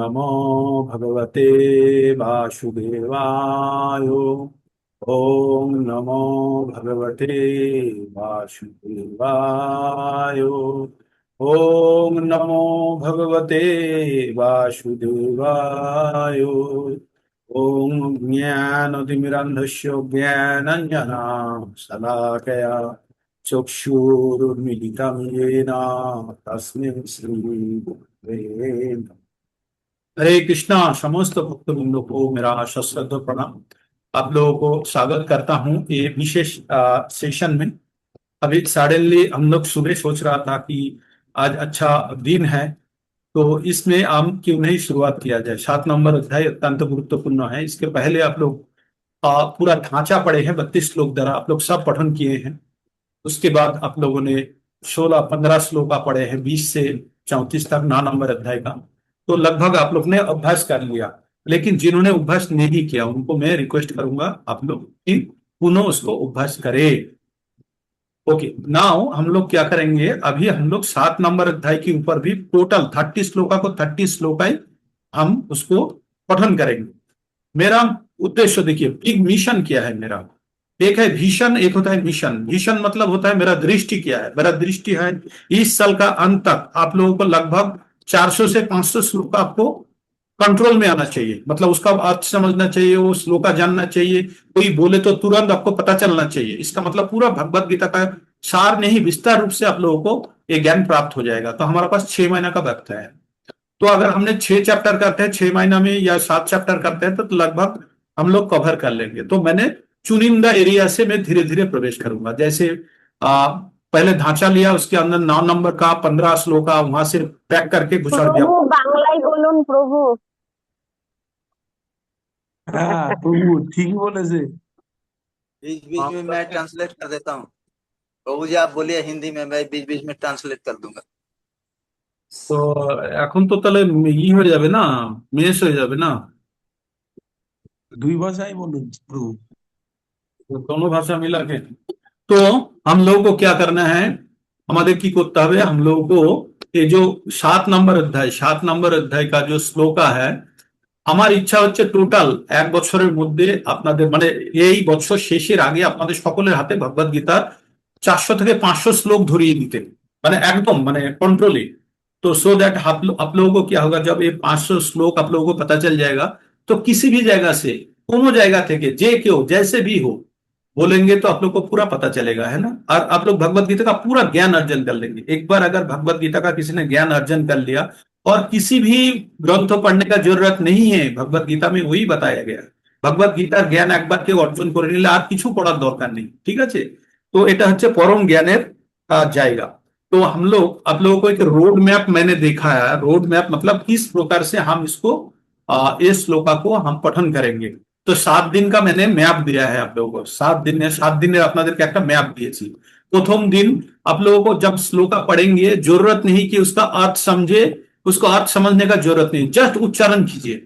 नमो भगवते वासुदेवाय। ओम नमो भगवते वासुदेवाय। ओम नमो भगवते वासुदेवाय। ओम ज्ञानतिमिरन्धस्य ज्ञानाञ्जनं शलाकया चक्षुरुन्मीलितं येन तस्मै श्रीगुरवे नमः। हरे कृष्णा। समस्त भक्त बंधु को मेरा सश्रद्ध प्रणाम। आप लोगों को स्वागत करता हूँ ये विशेष सेशन में। अभी सडनली हम लोग सुबह सोच रहा था कि आज अच्छा दिन है, तो इसमें हम क्यों नहीं शुरुआत किया जाए। 7 नंबर अध्याय अत्यंत गुरुत्वपूर्ण है। इसके पहले आप लोग पूरा ढांचा पढ़े हैं, 32 श्लोक द्वारा आप लोग सब पठन किए हैं। उसके बाद आप लोगों ने 16-15 श्लोका पढ़े हैं, 20 से 34 तक 9 नंबर अध्याय का। तो लगभग आप लोग ने अभ्यास कर लिया। लेकिन जिन्होंने अभ्यास नहीं किया उनको मैं रिक्वेस्ट करूंगा आप लोग कि पुनः उसको अभ्यास करें। ओके, नाउ हम लोग क्या करेंगे, अभी हम लोग 7 नंबर अध्याय के ऊपर भी टोटल 30 श्लोका को 30 श्लोका हम उसको पठन करेंगे। मेरा उद्देश्य देखिए, बिग मिशन क्या है मेरा। एक है विजन, एक होता है मिशन। विजन मतलब होता है मेरा दृष्टि क्या है। मेरा दृष्टि है इस साल का अंत तक आप लोगों को लगभग 400 से 500 श्लोक आपको कंट्रोल में आना चाहिए। मतलब उसका अर्थ समझना चाहिए, वो श्लोका जानना चाहिए। कोई बोले तो तुरंत आपको पता चलना चाहिए। इसका मतलब पूरा भगवत गीता का सार नहीं, विस्तार रूप से आप लोगों को ये ज्ञान प्राप्त हो जाएगा। तो हमारे पास 6 महीना का वक्त है। तो अगर हमने 6 चैप्टर करते हैं 6 महीना में या 7 चैप्टर करते हैं तो लगभग हम लोग कवर कर लेंगे। तो मैंने चुनिंदा एरिया से मैं धीरे धीरे प्रवेश करूंगा। जैसे पहले ढांचा लिया, उसके अंदर 9 नंबर का 15 श्लोक का वहां से पैक करके घुसड़ दिया। প্রভু বাংলায় বলুন প্রভু। हाँ प्रभु ठीक ही बोले से। बीच बीच में मैं ट्रांसलेट कर देता हूँ। प्रभु जी आप बोलिए हिंदी में, मैं बीच बीच में ट्रांसलेट कर दूंगा। তো এখন তো তাহলে হয়ে যাবে না, মেস হয়ে যাবে না। दुई भाषा ही बोलूं प्रभु। তো दोनों भाषा मिला के तो हम लोगों को क्या करना है, আমাদের কি করতে হবে, हम लोगों को ये जो 7 नंबर अध्याय का जो শ্লোকা है, আমার ইচ্ছা হচ্ছে টোটাল 1 বছরের মধ্যে আপনাদের মানে এই বছর শেষের আগে আপনাদের সকলের হাতে ভগবত গীতার 400 থেকে 500 শ্লোক ধরিয়ে দিতে, মানে একদম মানে कंट्रोली। तो सो दैट आप लोगों को क्या होगा, जब ये 500 श्लोक आप लोगों को पता चल जाएगा तो किसी भी जगह से कोनो जगह थे जे क्यों जैसे भी हो बोलेंगे तो आप लोग को पूरा पता चलेगा, है ना। और आप लोग भगवत गीता का पूरा ज्ञान अर्जन कर लेंगे। एक बार अगर भगवत गीता का किसी ने ज्ञान अर्जन कर लिया और किसी भी ग्रंथ पढ़ने का जरूरत नहीं है, भगवत गीता में वही बताया गया। भगवत गीतार জ্ঞান একবার কেউ অর্জন করে নিলে আর কিছু পড়ার দরকার নেই, ঠিক আছে। তো এটা হচ্ছে পরম জ্ঞানের জায়গা। तो हम लोग आप लोगों को एक रोड मैप मैंने देखा है। रोड मैप मतलब किस प्रकार से हम इसको इस श्लोका को हम पठन करेंगे। तो 7 दिन का मैंने मैप दिया है आप लोगों को। 7 दिन আপনাদেরকে একটা मैप दिएছি। प्रथम दिन आप लोगों को जब श्लोका पढ़ेंगे जरूरत नहीं कि उसका अर्थ समझे, उसको अर्थ समझने का जरूरत नहीं, जस्ट उच्चारण कीजिए।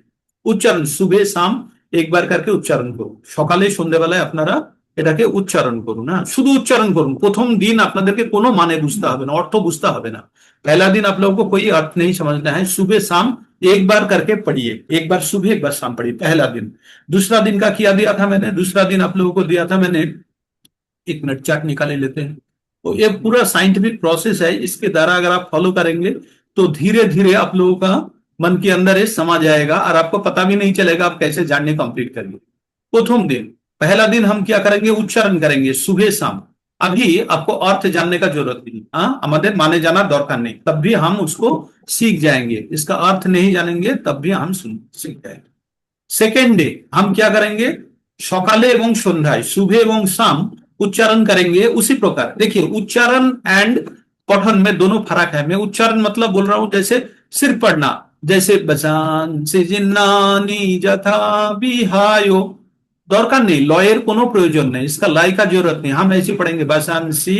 उच्चारण सुबह शाम एक बार करके उच्चारण করুন। সকালে সন্ধ্যাবেলায় আপনারা এটাকে উচ্চারণ করুন। না শুধু উচ্চারণ করুন। প্রথম দিন আপনাদেরকে কোনো মানে বুঝতে হবে না, অর্থ বুঝতে হবে ना। पहला दिन आप लोगों को कोई अर्थ नहीं समझना है। सुबह शाम एक बार करके पढ़िए, एक बार सुबह एक बार शाम पढ़िए, पहला दिन। दूसरा दिन का क्या दिया था मैंने, दूसरा दिन आप लोगों को दिया था मैंने, एक मिनट चार्ट निकाले लेते हैं। तो ये पूरा साइंटिफिक प्रोसेस है, इसके द्वारा अगर आप फॉलो करेंगे तो धीरे धीरे आप लोगों का मन के अंदर ये समा जाएगा और आपको पता भी नहीं चलेगा आप कैसे जानने कंप्लीट करेंगे। प्रथम दिन पहला दिन हम क्या करेंगे, उच्चारण करेंगे सुबह शाम। अभी आपको अर्थ जानने का जरूरत नहीं, हाँ हमारे माने जाना दरकार नहीं, तब भी हम उसको सीख जाएंगे। इसका अर्थ नहीं जानेंगे तब भी हम सीख जाएंगे। सेकेंड डे हम क्या करेंगे, सकाले एवं सन्ध्याय सुबह एवं शाम उच्चारण करेंगे। उसी प्रकार देखिए उच्चारण एंड पठन में दोनों फर्क है। मैं उच्चारण मतलब बोल रहा हूं जैसे सिर्फ पढ़ना, जैसे बजान से जिन्नानी जथा बिहायो, दरकार नहीं, लॉयर कोनो प्रयोजन नहीं, इसका लाई का जरूरत नहीं। हम ऐसे पढ़ेंगे बसांसी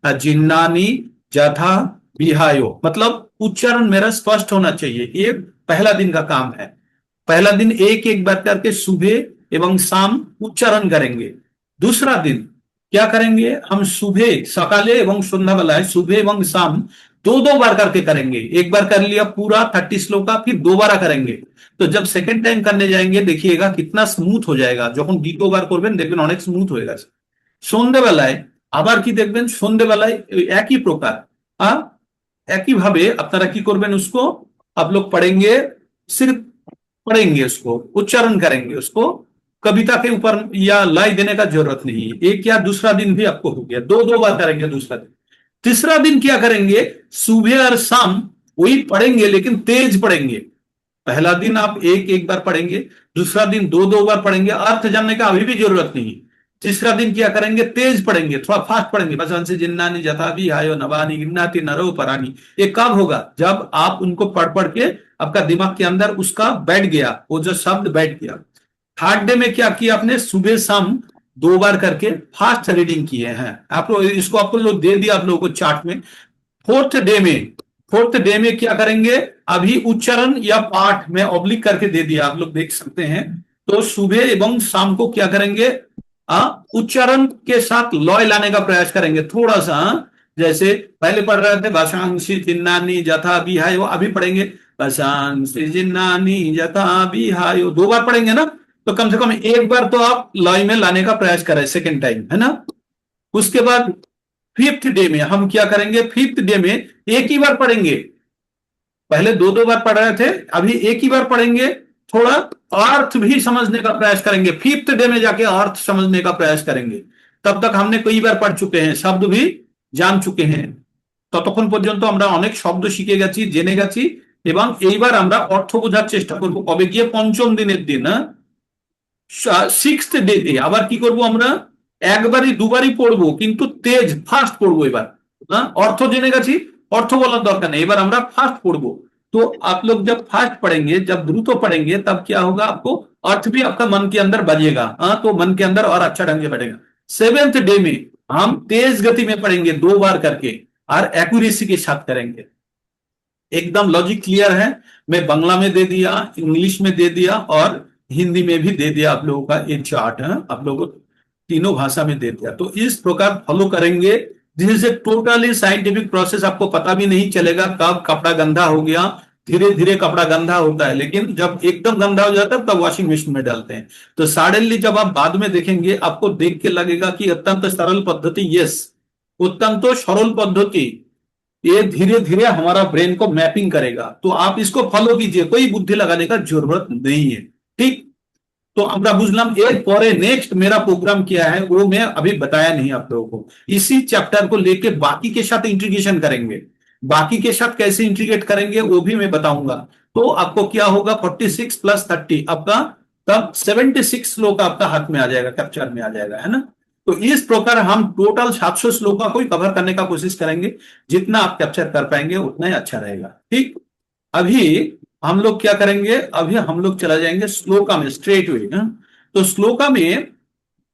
जिन्नानी जथा बिहायो, मतलब उच्चारण मेरा स्पष्ट होना चाहिए। ये पहला दिन का काम है। पहला दिन एक एक बार करके सुबह एवं शाम उच्चारण करेंगे। दूसरा दिन क्या करेंगे, हम सुबह सकाले एवं सन्ध्याबेलाয় सुबह एवं शाम दो बार करके करेंगे। एक बार कर लिया पूरा 30 श्लोका, फिर दोबारा करेंगे। तो जब सेकंड टाइम करने जाएंगे देखिएगा कितना स्मूथ हो जाएगा। যখন দ্বিতীয়বার করবেন দেখবেন অনেক স্মুথ হয়ে গেছে। সন্ধ্যেবেলায় আবার কি দেখবেন, সন্ধ্যেবেলায় ওই একই প্রকার একই ভাবে আপনারা কি করবেন, उसको आप लोग पढ़ेंगे, सिर्फ पढ़ेंगे, उसको उच्चारण करेंगे, उसको कविता के ऊपर या लय देने का जरूरत नहीं है। एक या दूसरा दिन भी आपको हो गया, दो बार करेंगे दूसरा दिन। तीसरा दिन क्या करेंगे, सुबह और शाम वही पढ़ेंगे लेकिन तेज पढ़ेंगे। पहला दिन आप एक बार पढ़ेंगे, दूसरा दिन दो बार पढ़ेंगे, अर्थ जानने का अभी भी जरूरत नहीं। तीसरा दिन क्या करेंगे, तेज पढ़ेंगे, थोड़ा फास्ट पढ़ेंगे, बस से जिन्नानी जथा भी आयो नवानी गिन्नाती नरो परानी। ये कब होगा, जब आप उनको पढ़ के आपका दिमाग के अंदर उसका बैठ गया, वो जो शब्द बैठ गया। थर्ड डे में क्या किया आपने, सुबह शाम 2 बार करके फास्ट रीडिंग किए हैं आप लोग। इसको आपको लोग दे दिया आप लोगों को चार्ट में। फोर्थ डे में क्या करेंगे, अभी उच्चारण या पाठ में ऑब्लिक करके दे दिया, आप लोग देख सकते हैं। तो सुबह एवं शाम को क्या करेंगे, उच्चारण के साथ लय लाने का प्रयास करेंगे थोड़ा सा। जैसे पहले पढ़ रहे थे भाषांशी जिन्नानी जथा बिहाय, वो अभी पढ़ेंगे भाषांशी जिन्नानी जथा बिहाय, 2 बार पढ़ेंगे ना। तो कम से कम एक बार तो आप लय में लाने का प्रयास करें सेकेंड टाइम, है ना। उसके बाद फिफ्थ डे में हम क्या करेंगे, फिफ्थ डे में एक ही बार पढ़ेंगे। पहले दो बार पढ़ रहे थे, अभी एक ही बार पढ़ेंगे, थोड़ा अर्थ भी समझने का प्रयास करेंगे। फिफ्थ डे में जाके अर्थ समझने का प्रयास करेंगे। तब तक हमने कई बार पढ़ चुके हैं, शब्द भी जान चुके हैं। ততক্ষণ পর্যন্ত আমরা অনেক শব্দ শিখে গেছি, জেনে গেছি, এবং এইবার আমরা অর্থ বোঝার চেষ্টা করব। কবে গিয়ে, পঞ্চম দিনের দিন। সিক্সথ ডে তে আবার কি করব, আমরা একবারই দুবারই পড়বো কিন্তু তেজ ফাস্ট পড়বো এবার। অর্থ জেনে গেছি, অর্থ বলার দরকার নেই, এবার আমরা ফাস্ট পড়বো। तो आप लोग जब फास्ट पढ़ेंगे, जब द्रुत पढ़ेंगे, तब क्या होगा, आपको अर्थ भी आपका मन के अंदर बजेगा। तो मन के अंदर और अच्छा ढंग से बढ़ेगा। 7th डे में हम तेज गति में पढ़ेंगे 2 बार करके, और एक्यूरेसी के साथ करेंगे। एकदम लॉजिक क्लियर है। मैं बांग्ला में दे दिया, इंग्लिश में दे दिया और हिंदी में भी दे दिया आप लोगों का ये चार्ट है, आप लोगों को तीनों भाषा में दे दिया। तो इस प्रकार फॉलो करेंगे। This is a totally scientific process. आपको पता भी नहीं चलेगा कब कपड़ा गंदा हो गया। धीरे धीरे कपड़ा गंदा होता है, लेकिन जब एकदम गंदा हो जाता है तब वॉशिंग मशीन में डालते हैं। तो सडनली जब आप बाद में देखेंगे, आपको देख के लगेगा कि अत्यंत सरल पद्धति, यस, अत्यंत सरल पद्धति, ये धीरे धीरे हमारा ब्रेन को मैपिंग करेगा। तो आप इसको फॉलो कीजिए, कोई बुद्धि लगाने का जरूरत नहीं है, ठीक। तो আমরা বুঝলাম। এরপরে नेक्स्ट मेरा प्रोग्राम क्या है वो मैं अभी बताया नहीं आप लोगों को। इसी चैप्टर को लेके बाकी के साथ इंटीग्रेशन करेंगे। बाकी के साथ कैसे इंटीग्रेट करेंगे वो भी मैं बताऊंगा। तो आपको क्या होगा, 46 + 30 आपका तब 76 श्लोक आपका हाथ में आ जाएगा, कैप्चर में आ जाएगा, है ना। तो इस प्रकार हम टोटल 700 श्लोक को कवर करने का कोशिश करेंगे। जितना आप कैप्चर कर पाएंगे उतना ही अच्छा रहेगा, ठीक। अभी हम लोग क्या करेंगे, अभी हम लोग चला जाएंगे श्लोका में स्ट्रेट वे। तो श्लोका में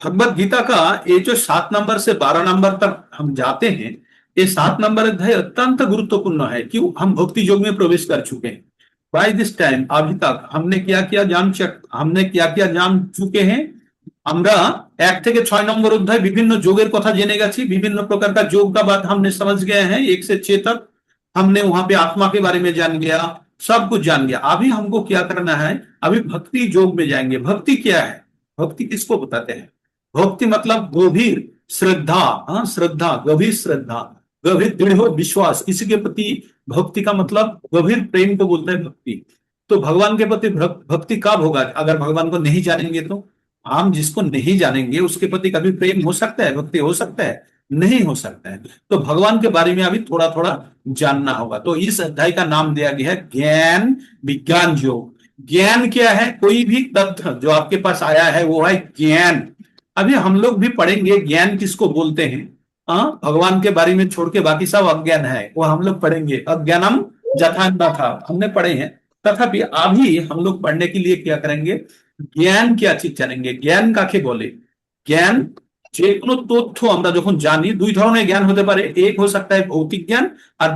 भगवत गीता का ये जो 7 नंबर से 12 नंबर तक हम जाते हैं, ये 7 नंबर अध्याय अत्यंत गुरुत्वपूर्ण है। क्यों, हम भक्ति योग में प्रवेश कर चुके हैं। बाय दिस टाइम अभी तक हमने क्या क्या जान चुके हैं। আমরা 1 থেকে 6 নম্বর অধ্যায় বিভিন্ন যোগের কথা জেনে গেছি। বিভিন্ন प्रकार का योग का बात हमने समझ गए हैं। 1 से 6 तक हमने वहां पे आत्मा के बारे में जान गया, सब कुछ जान गया। अभी हमको क्या करना है, अभी भक्ति योग में जाएंगे। भक्ति क्या है, भक्ति किसको बताते हैं, भक्ति मतलब गंभीर श्रद्धा, श्रद्धा, गंभीर श्रद्धा, गंभीर दृढ़ विश्वास, किसी के प्रति भक्ति का मतलब गंभीर प्रेम को बोलते हैं भक्ति। तो भगवान के प्रति भक्ति कब होगा, अगर भगवान को नहीं जानेंगे। तो हम जिसको नहीं जानेंगे उसके प्रति कभी प्रेम हो सकता है, भक्ति हो सकता है, नहीं हो सकता है। तो भगवान के बारे में अभी थोड़ा थोड़ा जानना होगा। तो इस अध्याय का नाम दिया गया है ज्ञान विज्ञान योग। ज्ञान क्या है, कोई भी तथ्य जो आपके पास आया है वो है ज्ञान। अभी हम लोग भी पढ़ेंगे ज्ञान किसको बोलते हैं। भगवान के बारे में छोड़ के बाकी सब अज्ञान है, वो हम लोग पढ़ेंगे। अज्ञानम जथा था हमने पढ़े हैं। तथापि अभी हम लोग पढ़ने के लिए क्या करेंगे, ज्ञान क्या चीज जानेंगे। জ্ঞান কাকে বলে, জ্ঞান যে কোনো তথ্য আমরা যখন জানি, 2 ধরনের জ্ঞান হতে পারে। एक हो सकता है भौतिक ज्ञान और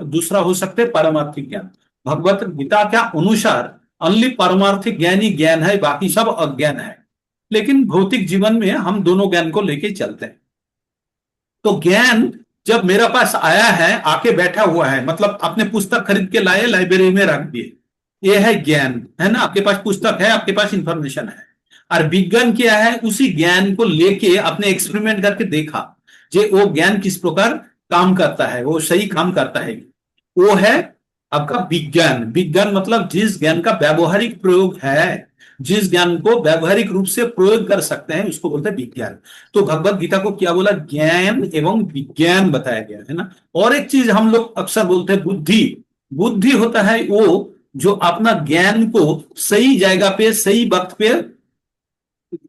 दूसरा हो सकता है पारमार्थिक ज्ञान। भगवत गीता के अनुसार ओनली पारमार्थिक ज्ञान ही ज्ञान है, बाकी सब अज्ञान है। लेकिन भौतिक जीवन में हम दोनों ज्ञान को लेके चलते हैं। तो ज्ञान जब मेरे पास आया है, आके बैठा हुआ है, मतलब आपने पुस्तक खरीद के लाए, लाइब्रेरी में रख दिए, ये है ज्ञान, है ना। आपके पास पुस्तक है, आपके पास इंफॉर्मेशन है। और विज्ञान क्या है, उसी ज्ञान को लेके आपने एक्सपेरिमेंट करके देखा जे वो ज्ञान किस प्रकार काम करता है, वो सही काम करता है, वो है आपका विज्ञान। विज्ञान मतलब जिस ज्ञान का व्यावहारिक प्रयोग है, जिस ज्ञान को व्यावहारिक रूप से प्रयोग कर सकते हैं, उसको बोलते हैं विज्ञान। तो भगवत गीता को क्या बोला, ज्ञान एवं विज्ञान बताया गया है ना। और एक चीज हम लोग अक्सर बोलते हैं बुद्धि। बुद्धि होता है वो जो अपना ज्ञान को सही जगह पे सही वक्त पे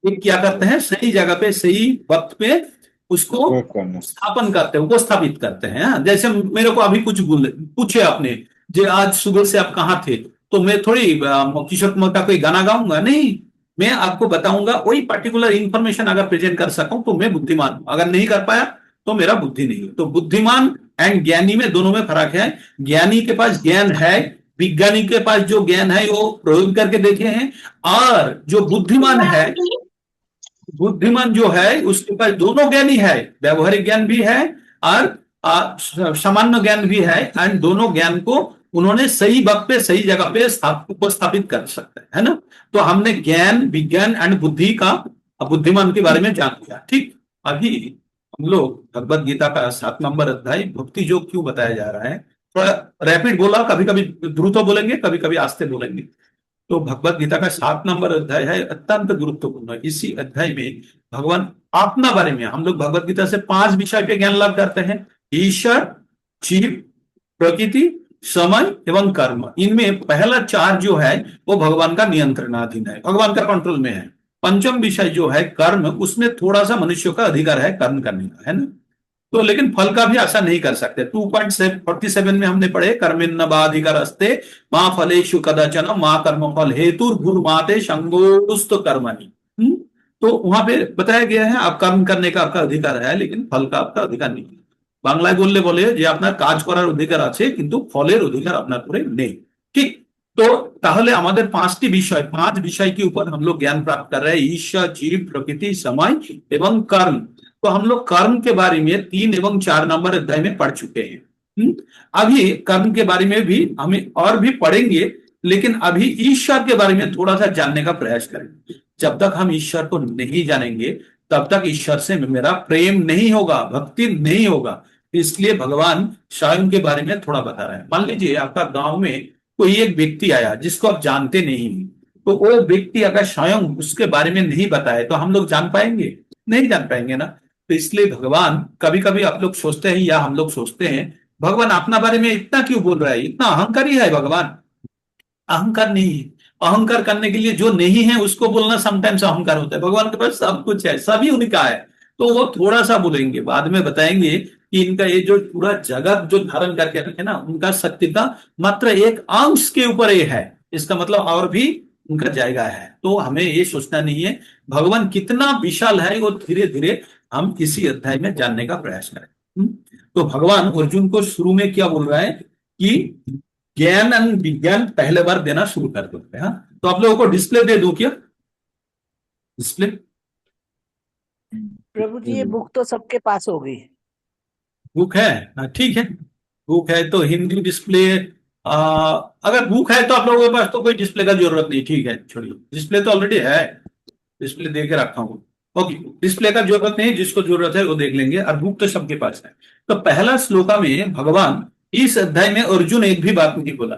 क्या करते हैं, सही जगह पे सही वक्त पे उसको प्रयोग करना। स्थापन करते हैं, उपस्थापित करते हैं। हाँ? जैसे मेरे को अभी कुछ पूछे आपने, जे आज सुबह से आप कहाँ थे, तो मैं थोड़ी किशोर कुमार का कोई गाना गाऊंगा नहीं, मैं आपको बताऊंगा वही पर्टिकुलर इंफॉर्मेशन अगर प्रेजेंट कर सकूं तो मैं बुद्धिमान हूं, अगर नहीं कर पाया तो मेरा बुद्धि नहीं है। तो बुद्धिमान एंड ज्ञानी में दोनों में फर्क है। ज्ञानी के पास ज्ञान है, विज्ञानी के पास जो ज्ञान है वो प्रयोग करके देखे हैं, और जो बुद्धिमान है, बुद्धिमान जो है उसके पास दोनों ज्ञान ही है, व्यवहारिक ज्ञान भी है और सामान्य ज्ञान भी है, एंड दोनों ज्ञान को उन्होंने सही वक्त पे सही जगह पे उपस्थापित कर सकते हैं, है ना। तो हमने ज्ञान, विज्ञान एंड बुद्धि का, बुद्धिमान के बारे में जान लिया। ठीक, अभी हम लोग भगवत गीता का 7 नंबर अध्याय भक्ति योग क्यों बताया जा रहा है, थोड़ा रैपिड बोला, कभी कभी द्रुत बोलेंगे, कभी कभी आस्ते बोलेंगे। तो भगवत गीता का 7 नंबर अध्याय है, अत्यंत गुरुत्वपूर्ण है। इसी अध्याय में भगवान अपना बारे में, हम लोग भगवत गीता से 5 विषय पे ज्ञान लाभ करते हैं, ईश्वर, जीव, प्रकृति, समय एवं कर्म। इनमें पहला 4 जो है वो भगवान का नियंत्रणाधीन है, भगवान का कंट्रोल में है। पंचम विषय जो है कर्म, उसमें थोड़ा सा मनुष्य का अधिकार है कर्म करने का, है ना। तो लेकिन फल का भी आशा नहीं कर सकते। 2.47 में हमने पढ़े, कर्मिन्न बाधिकारस्ते मां फलेषु कदाचन मां कर्म फल हेतु गुरुमाते संगोस्त कर्मणि। तो वहां पे बताया गया है आप कर्म करने का आपका अधिकार है, लेकिन फल का आपका अधिकार नहीं है। বাংলায় বললে বলে যে আপনার কাজ করার অধিকার আছে কিন্তু ফলের অধিকার আপনার উপরে নেই। ঠিক, तो তাহলে আমাদের 5টি বিষয়, 5 विषय के ऊपर हम लोग ज्ञान प्राप्त कर रहे हैं, ईश्वर, जीव, प्रकृति, समय एवं कर्म। तो हम लोग कर्म के बारे में 3 एवं 4 नंबर अध्याय में पढ़ चुके हैं। अभी कर्म के बारे में भी हमें और भी पढ़ेंगे, लेकिन अभी ईश्वर के बारे में थोड़ा सा जानने का प्रयास करेंगे। जब तक हम ईश्वर को नहीं जानेंगे तब तक ईश्वर से मेरा प्रेम नहीं होगा, भक्ति नहीं होगा। इसलिए भगवान स्वयं के बारे में थोड़ा बता रहे हैं। मान लीजिए आपका गांव में कोई एक व्यक्ति आया जिसको आप जानते नहीं, तो वो व्यक्ति अगर स्वयं उसके बारे में नहीं बताए तो हम लोग जान पाएंगे, नहीं जान पाएंगे ना। तो इसलिए भगवान, कभी कभी आप लोग सोचते हैं या हम लोग सोचते हैं भगवान अपना बारे में इतना क्यों बोल रहा है, इतना अहंकारी है भगवान। अहंकार नहीं है, अहंकार करने के लिए जो नहीं है उसको बोलना समटाइम्स अहंकार होता है। भगवान के पास सब कुछ है, सभी उनका है, तो वो थोड़ा सा बोलेंगे, बाद में बताएंगे कि इनका ये जो पूरा जगत जो धारण करके रखे ना, उनका शक्ति का मात्र एक अंश के ऊपर ये है, इसका मतलब और भी उनका जायगा है। तो हमें ये सोचना नहीं है भगवान कितना विशाल है, वो धीरे धीरे हम इसी अध्याय में जानने का प्रयास करें। तो भगवान अर्जुन को शुरू में क्या बोल रहा है कि ज्ञान एंड विज्ञान पहले बार देना शुरू कर देते हैं। तो आप लोगों को डिस्प्ले दे दूं क्या, डिस्प्ले? प्रभु जी ये बुक तो सबके पास होगी। बुक है, ठीक है, बुक है तो हिंदी डिस्प्ले, अगर बुक है तो आप लोगों के पास तो कोई डिस्प्ले का जरूरत नहीं। ठीक है, छोड़िए, डिस्प्ले तो ऑलरेडी है, डिस्प्ले दे के रखा हूं। ओके, डिस्प्ले का जरूरत नहीं, जिसको जरूरत है वो देख लेंगे, और बुक तो सबके पास है। तो पहला श्लोका में भगवान इस अध्याय में अर्जुन एक भी बात नहीं बोला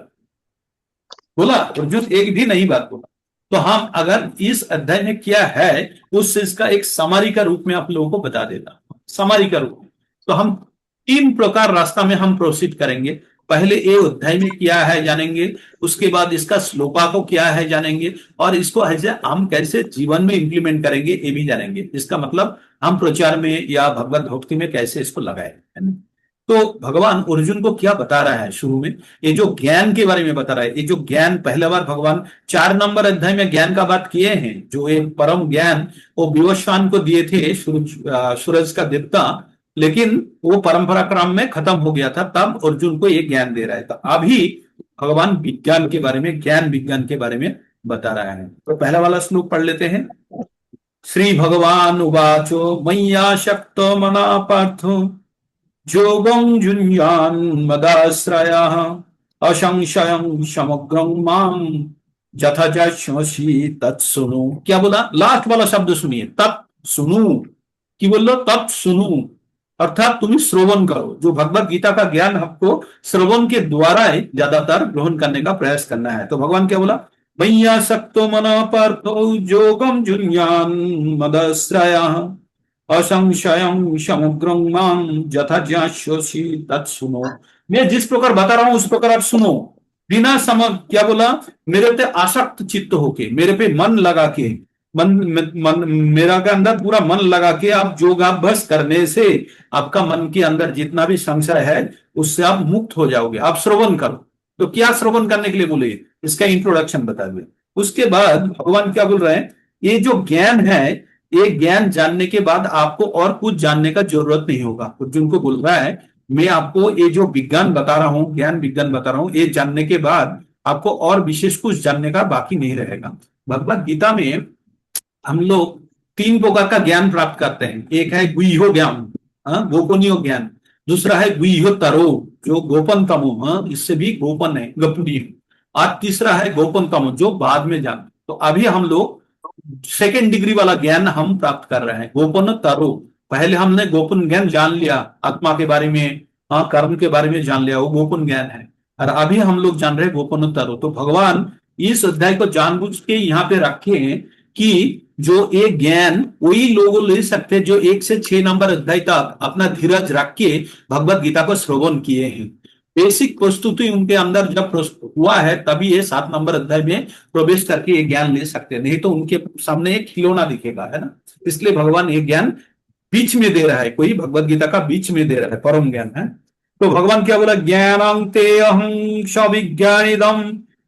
अर्जुन एक भी नहीं बात बोला। तो हम अगर इस अध्याय में क्या है उस चीज का एक समरी का रूप में आप लोगों को बता देता हूं, समरी का रूप में। तो हम 3 प्रकार रास्ता में हम प्रोसीड करेंगे। पहले ये अध्याय में क्या है जानेंगे, उसके बाद इसका श्लोका को क्या है जानेंगे, और इसको ऐसे हम कैसे जीवन में इंप्लीमेंट करेंगे ये भी जानेंगे। इसका मतलब हम प्रचार में या भगवत भक्ति में कैसे इसको लगाए, है ना। तो भगवान अर्जुन को क्या बता रहा है शुरू में, ये जो ज्ञान के बारे में बता रहा है, ये जो ज्ञान पहले बार भगवान 4 नंबर अध्याय में ज्ञान का बात किए हैं, जो एक परम ज्ञान वो विवस्वान को दिए थे, सूरज का देवता, लेकिन वो परंपरा क्रम में खत्म हो गया था, तब अर्जुन को ये ज्ञान दे रहा है। तो अभी भगवान विज्ञान के बारे में, ज्ञान विज्ञान के बारे में बता रहा है। तो पहला वाला श्लोक पढ़ लेते हैं। श्री भगवान उवाचो मय्या शक्तो मना पार्थो जोगं जुञ्यान् मदाश्रयः असंशयं समग्रं माम यथा जास्यसि तत्सुनु। क्या बोला? लास्ट वाला शब्द सुनिए, तत्सुनु। की बोल लो? तत्सुनु, अर्थात तुम श्रवण करो। जो भगवत गीता का ज्ञान आपको श्रवण के द्वारा ही ज्यादातर ग्रहण करने का प्रयास करना है। तो भगवान क्या बोला? मय्या सक्तो मन पार्थो जोगम जुञ्यान् मदश्रयः असंशयं समग्रं माम यथा ज्ञास्यसि तत्सुनो। मैं जिस प्रकार बता रहा हूं उस प्रकार आप सुनो, बिना क्या बोला? मेरे पे आसक्त चित्त होके, मेरे पे मन लगा के, मन मेरा के अंदर पूरा मन लगा के आप योगाभ्यास करने से आपका मन के अंदर जितना भी संशय है उससे आप मुक्त हो जाओगे। आप श्रवण करो। तो क्या श्रवण करने के लिए बोले? इसका इंट्रोडक्शन बता दिए। उसके बाद भगवान क्या बोल रहे हैं? ये जो ज्ञान है, ये ज्ञान जानने के बाद आपको और कुछ जानने का जरूरत नहीं होगा। अर्जुन को बोल रहा है मैं आपको ये जो विज्ञान बता रहा हूं, ज्ञान विज्ञान बता रहा हूं, ये जानने के बाद आपको और विशेष कुछ जानने का बाकी नहीं रहेगा। भगवत गीता में हम लोग तीन प्रकार का ज्ञान प्राप्त करते हैं। एक है गुह्यो ज्ञान, गोपनीय ज्ञान। दूसरा है गुह्यो तरो, जो गोपन तमो, इससे भी गोपन है, गोपनीय। और तीसरा है गोपन तमो, जो बाद में जान। तो अभी हम लोग सेकेंड डिग्री वाला ज्ञान हम प्राप्त कर रहे हैं, गोपन तरो। पहले हमने गोपन ज्ञान जान लिया, आत्मा के बारे में, कर्म के बारे में जान लिया, वो गोपन ज्ञान है। और अभी हम लोग जान रहे हैं गोपन तरो। तो भगवान इस अध्याय को जानबूझ के यहाँ पे रखे हैं कि जो एक ज्ञान वही लोग ले सकते हैं जो 1 से 6 नंबर अध्याय तक अपना धीरज रख के भगवत गीता को श्रवण किए हैं। बेसिक प्रस्तुति उनके अंदर जब हुआ है तभी ये 7 नंबर अध्याय में प्रवेश करके ये ज्ञान ले सकते हैं, नहीं तो उनके सामने एक खिलौना दिखेगा, है ना। इसलिए भगवान ये ज्ञान बीच में दे रहा है, कोई भगवत गीता का बीच में दे रहा है, परम ज्ञान है। तो भगवान क्या बोला? ज्ञानं ते अहं सविज्ञानिदं